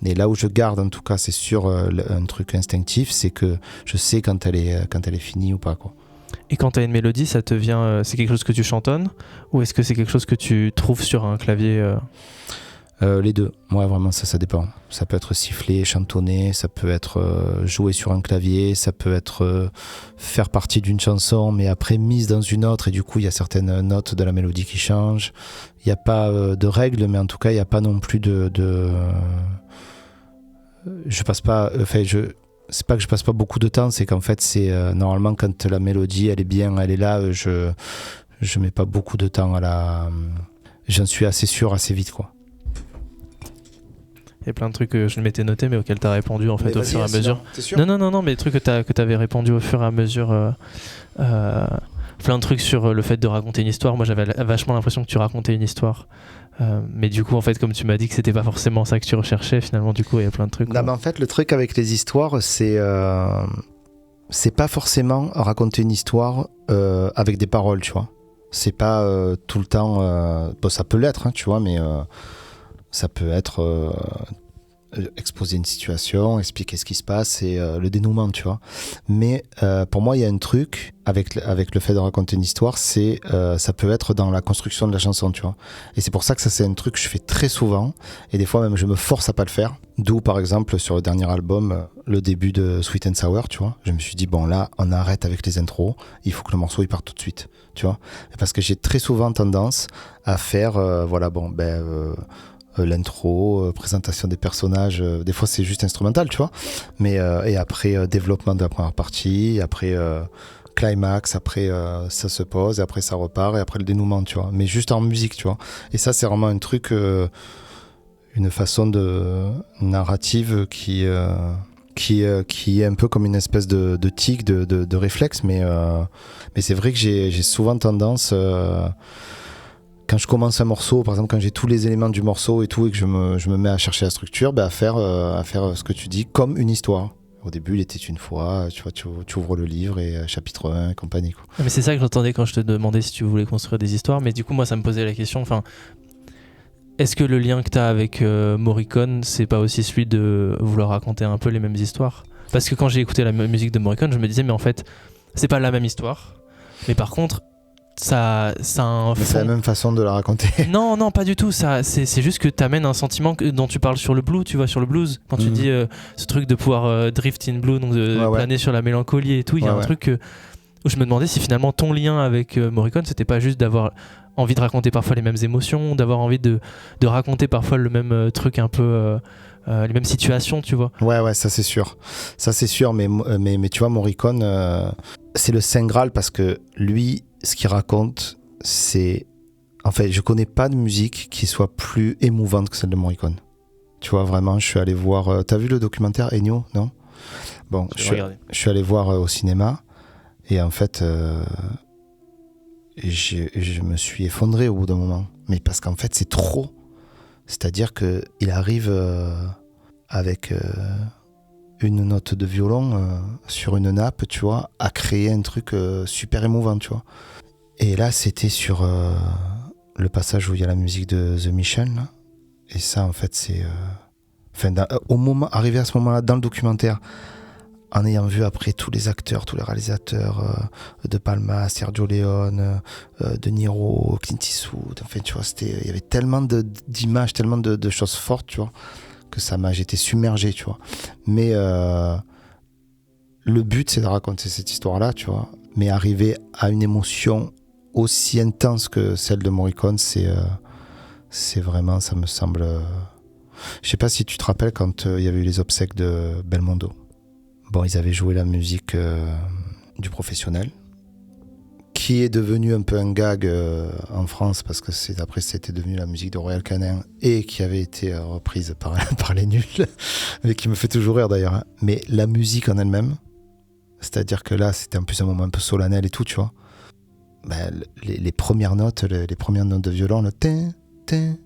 Et là où je garde, en tout cas, c'est sûr, un truc instinctif, c'est que je sais quand elle est finie ou pas, quoi. Et quand tu as une mélodie, ça te vient, c'est quelque chose que tu chantonnes ou est-ce que c'est quelque chose que tu trouves sur un clavier Les deux, ouais, vraiment, ça dépend. Ça peut être sifflé, chantonné, ça peut être joué sur un clavier, ça peut être faire partie d'une chanson, mais après mise dans une autre, et du coup, il y a certaines notes de la mélodie qui changent. Il n'y a pas de règles, mais en tout cas, il n'y a pas non plus je passe pas... C'est pas que je passe pas beaucoup de temps, c'est qu'en fait, c'est normalement, quand la mélodie, elle est bien, elle est là, je mets pas beaucoup de temps à la... J'en suis assez sûr assez vite, quoi. Il y a plein de trucs que je m'étais noté mais auxquels tu as répondu en fait au fur et à mesure. T'es sûr ? Non, mais des trucs que tu avais répondu au fur et à mesure. Plein de trucs sur le fait de raconter une histoire. Moi j'avais vachement l'impression que tu racontais une histoire. Mais du coup en fait comme tu m'as dit que c'était pas forcément ça que tu recherchais, finalement du coup il y a plein de trucs. Non, mais en fait le truc avec les histoires c'est pas forcément raconter une histoire avec des paroles, tu vois. C'est pas tout le temps... bon, ça peut l'être, hein, tu vois, mais... ça peut être exposer une situation, expliquer ce qui se passe et le dénouement, tu vois. Mais pour moi, il y a un truc avec le fait de raconter une histoire, c'est ça peut être dans la construction de la chanson, tu vois. Et c'est pour ça que ça, c'est un truc que je fais très souvent. Et des fois, même, je me force à pas le faire. D'où, par exemple, sur le dernier album, le début de Sweet and Sour, tu vois. Je me suis dit, bon, là, on arrête avec les intros. Il faut que le morceau, il parte tout de suite, tu vois. Parce que j'ai très souvent tendance à faire, l'intro, présentation des personnages, des fois c'est juste instrumental, tu vois, mais et après développement de la première partie, après climax, après ça se pose, et après ça repart, et après le dénouement, tu vois, mais juste en musique, tu vois. Et ça c'est vraiment un truc, une façon de narrative qui est un peu comme une espèce de tic, de réflexe, mais c'est vrai que j'ai souvent tendance... quand je commence un morceau, par exemple quand j'ai tous les éléments du morceau et tout et que je me mets à chercher la structure, à faire ce que tu dis comme une histoire. Au début, il était une fois, tu vois, tu ouvres le livre et chapitre 1 et compagnie, quoi. Mais c'est ça que j'entendais quand je te demandais si tu voulais construire des histoires, mais du coup moi ça me posait la question, est-ce que le lien que tu as avec Morricone, c'est pas aussi celui de vouloir raconter un peu les mêmes histoires ? Parce que quand j'ai écouté la musique de Morricone, je me disais mais en fait, c'est pas la même histoire, mais par contre ça a un fond. C'est la même façon de la raconter. Non, pas du tout. C'est juste que t'amènes un sentiment dont tu parles sur le blues, tu vois, sur le blues. Quand tu dis ce truc de pouvoir drift in blue, donc de planer sur la mélancolie et tout, il y a un truc où je me demandais si finalement ton lien avec Morricone, c'était pas juste d'avoir envie de raconter parfois les mêmes émotions, d'avoir envie de raconter parfois le même truc un peu... les mêmes situations, tu vois. Ouais, ça c'est sûr. Ça c'est sûr, mais tu vois, Morricone, c'est le Saint Graal parce que lui, ce qu'il raconte, c'est... En fait, je connais pas de musique qui soit plus émouvante que celle de Morricone. Tu vois, vraiment, je suis allé voir... T'as vu le documentaire Ennio, non ? Bon, je suis allé voir au cinéma et en fait, je me suis effondré au bout d'un moment. Mais parce qu'en fait, c'est trop... C'est-à-dire qu'il arrive avec une note de violon sur une nappe, tu vois, à créer un truc super émouvant, tu vois. Et là, c'était sur le passage où il y a la musique de The Mission, là. Et ça, en fait, c'est... arrivé à ce moment-là, dans le documentaire, en ayant vu après tous les acteurs, tous les réalisateurs, De Palma, Sergio Leone, De Niro, Clint Eastwood, enfin, tu vois, il y avait tellement d'images, tellement de choses fortes, tu vois, que j'étais submergé, tu vois. Mais le but, c'est de raconter cette histoire-là, tu vois, mais arriver à une émotion aussi intense que celle de Morricone, c'est vraiment, ça me semble... Je sais pas si tu te rappelles quand il y avait eu les obsèques de Belmondo. Bon, ils avaient joué la musique du Professionnel, qui est devenu un peu un gag en France, parce que après c'était devenu la musique de Royal Canin, et qui avait été reprise par les nuls, mais qui me fait toujours rire d'ailleurs. Hein. Mais la musique en elle-même, c'est-à-dire que là, c'était en plus un moment un peu solennel et tout, tu vois. Les premières notes, les premières notes de violon, le tin, tin,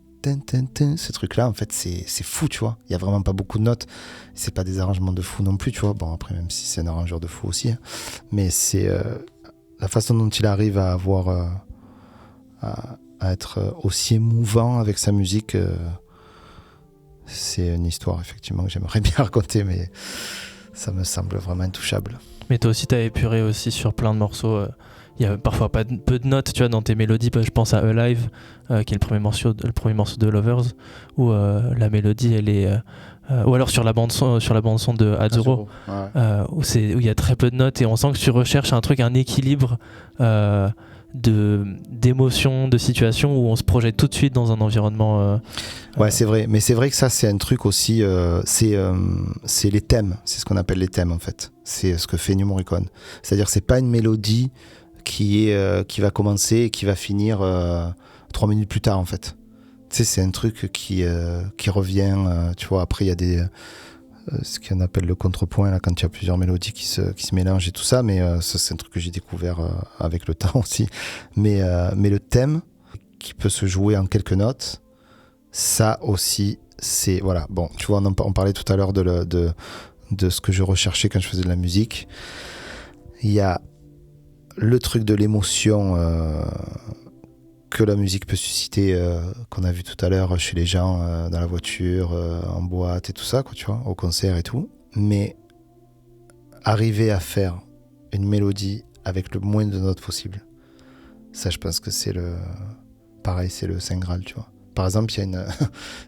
ce truc-là, en fait, c'est fou, tu vois. Il y a vraiment pas beaucoup de notes. C'est pas des arrangements de fou non plus, tu vois. Bon, après, même si c'est un arrangeur de fou aussi. Hein. Mais c'est la façon dont il arrive à avoir à être aussi émouvant avec sa musique. C'est une histoire effectivement que j'aimerais bien raconter, mais ça me semble vraiment intouchable. Mais toi aussi, t'as épuré aussi sur plein de morceaux. Il y a parfois peu de notes, tu vois, dans tes mélodies. Je pense à Alive, qui est le premier morceau de Lovers, où la mélodie, elle est... ou alors sur la bande son de Azuro, où il y a très peu de notes et on sent que tu recherches un équilibre d'émotions, de situations où on se projette tout de suite dans un environnement. Ouais, c'est vrai. Mais c'est vrai que ça, c'est un truc aussi. C'est les thèmes. C'est ce qu'on appelle les thèmes en fait. C'est ce que fait Ennio Morricone. C'est-à-dire, c'est pas une mélodie qui va commencer et qui va finir 3 minutes plus tard en fait. Tu sais, c'est un truc qui revient. Tu vois, après il y a ce qu'on appelle le contrepoint là, quand il y a plusieurs mélodies qui se mélangent et tout ça. Mais ça, c'est un truc que j'ai découvert avec le temps aussi. Mais le thème qui peut se jouer en quelques notes, ça aussi, c'est voilà. Bon, tu vois, on parlait tout à l'heure de ce que je recherchais quand je faisais de la musique. Il y a le truc de l'émotion que la musique peut susciter, qu'on a vu tout à l'heure chez les gens, dans la voiture, en boîte et tout ça, quoi, tu vois, au concert et tout. Mais arriver à faire une mélodie avec le moins de notes possible, ça, je pense que c'est le Saint Graal, tu vois. Par exemple, il y a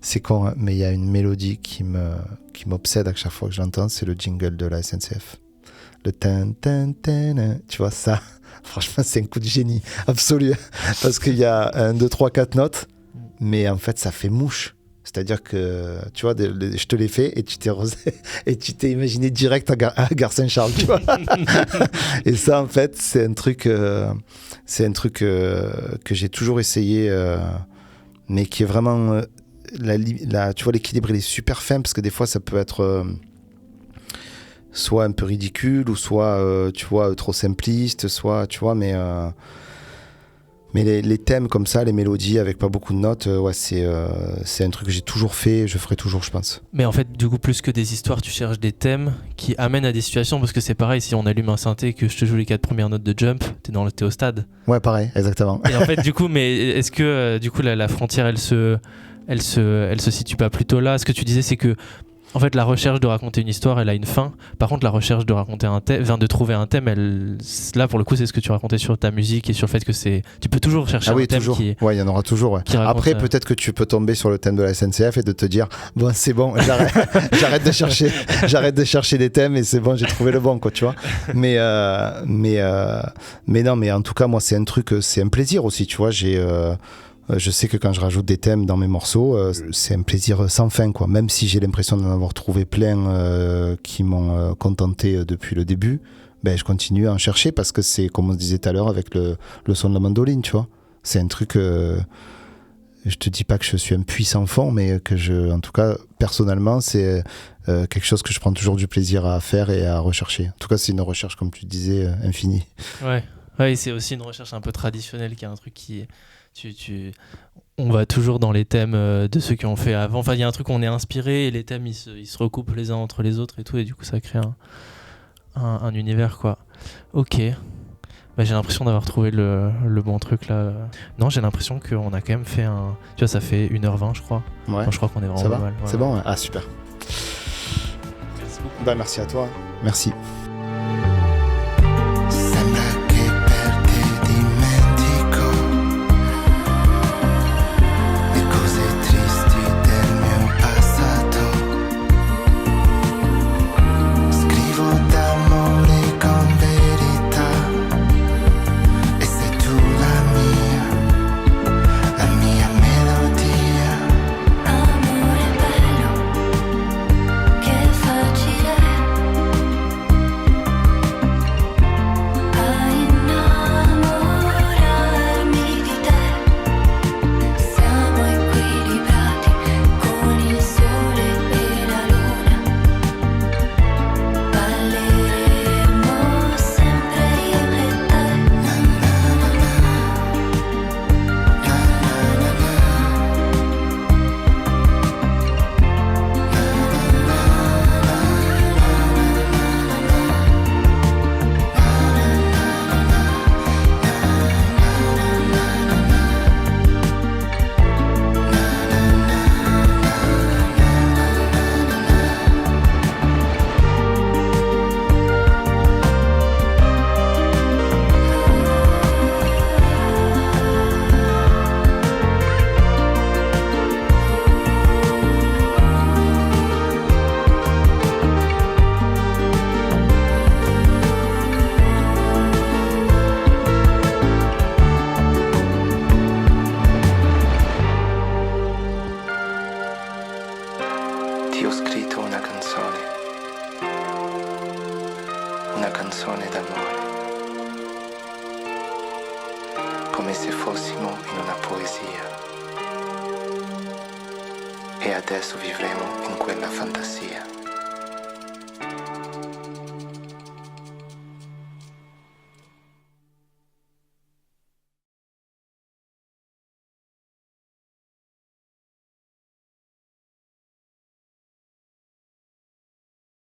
c'est con, hein, mais il y a une mélodie qui m'obsède à chaque fois que je l'entends, c'est le jingle de la SNCF. Le tan tan tan, tu vois ça. Franchement, c'est un coup de génie absolu. Parce qu'il y a 1, 2, 3, 4 notes, mais en fait, ça fait mouche. C'est-à-dire que, tu vois, je te l'ai fait et tu t'es imaginé direct à Gare Saint-Charles, tu vois. Et ça, en fait, c'est un truc que j'ai toujours essayé, mais qui est vraiment... tu vois, l'équilibre, il est super fin, parce que des fois, ça peut être... soit un peu ridicule ou soit tu vois trop simpliste, soit tu vois, mais les thèmes comme ça, les mélodies avec pas beaucoup de notes, ouais, c'est un truc que j'ai toujours fait, je ferai toujours, je pense. Mais en fait, du coup, plus que des histoires, tu cherches des thèmes qui amènent à des situations, parce que c'est pareil, si on allume un synthé et que je te joue les 4 premières notes de Jump, t'es au stade. Ouais, pareil, exactement. Et en fait, du coup, mais est-ce que du coup la frontière, elle se situe pas plutôt là? Ce que tu disais, c'est que en fait, la recherche de raconter une histoire, elle a une fin. Par contre, la recherche de raconter de trouver un thème, là, pour le coup, c'est ce que tu racontais sur ta musique et sur le fait que tu peux toujours chercher un thème toujours. qui... Ouais, il y en aura toujours. Ouais. Après, peut-être que tu peux tomber sur le thème de la SNCF et de te dire, bon, c'est bon, j'arrête de chercher des thèmes et c'est bon, j'ai trouvé le bon, quoi, tu vois. Mais non, mais en tout cas, moi, c'est un plaisir aussi, tu vois. Je sais que quand je rajoute des thèmes dans mes morceaux, c'est un plaisir sans fin, quoi. Même si j'ai l'impression d'en avoir trouvé plein qui m'ont contenté depuis le début, ben, je continue à en chercher parce que c'est, comme on se disait tout à l'heure, avec le son de la mandoline, tu vois. C'est un truc... je te dis pas que je suis un puissant fond, mais que en tout cas, personnellement, c'est quelque chose que je prends toujours du plaisir à faire et à rechercher. En tout cas, c'est une recherche, comme tu disais, infinie. Ouais, c'est aussi une recherche un peu traditionnelle, qui est un truc qui... on va toujours dans les thèmes de ceux qui ont fait avant. Enfin, il y a un truc où on est inspiré et les thèmes ils se recoupent les uns entre les autres et tout, et du coup ça crée un univers, quoi. Ok. Bah, j'ai l'impression d'avoir trouvé le bon truc là. Non, j'ai l'impression qu'on a quand même fait tu vois, ça fait 1h20, je crois. Ouais. Enfin, je crois qu'on est vraiment ça va mal. C'est bon, ouais. Ah, super. Merci beaucoup. Bah, merci à toi. Merci. come se fossimo in una poesia. E adesso vivremo in quella fantasia.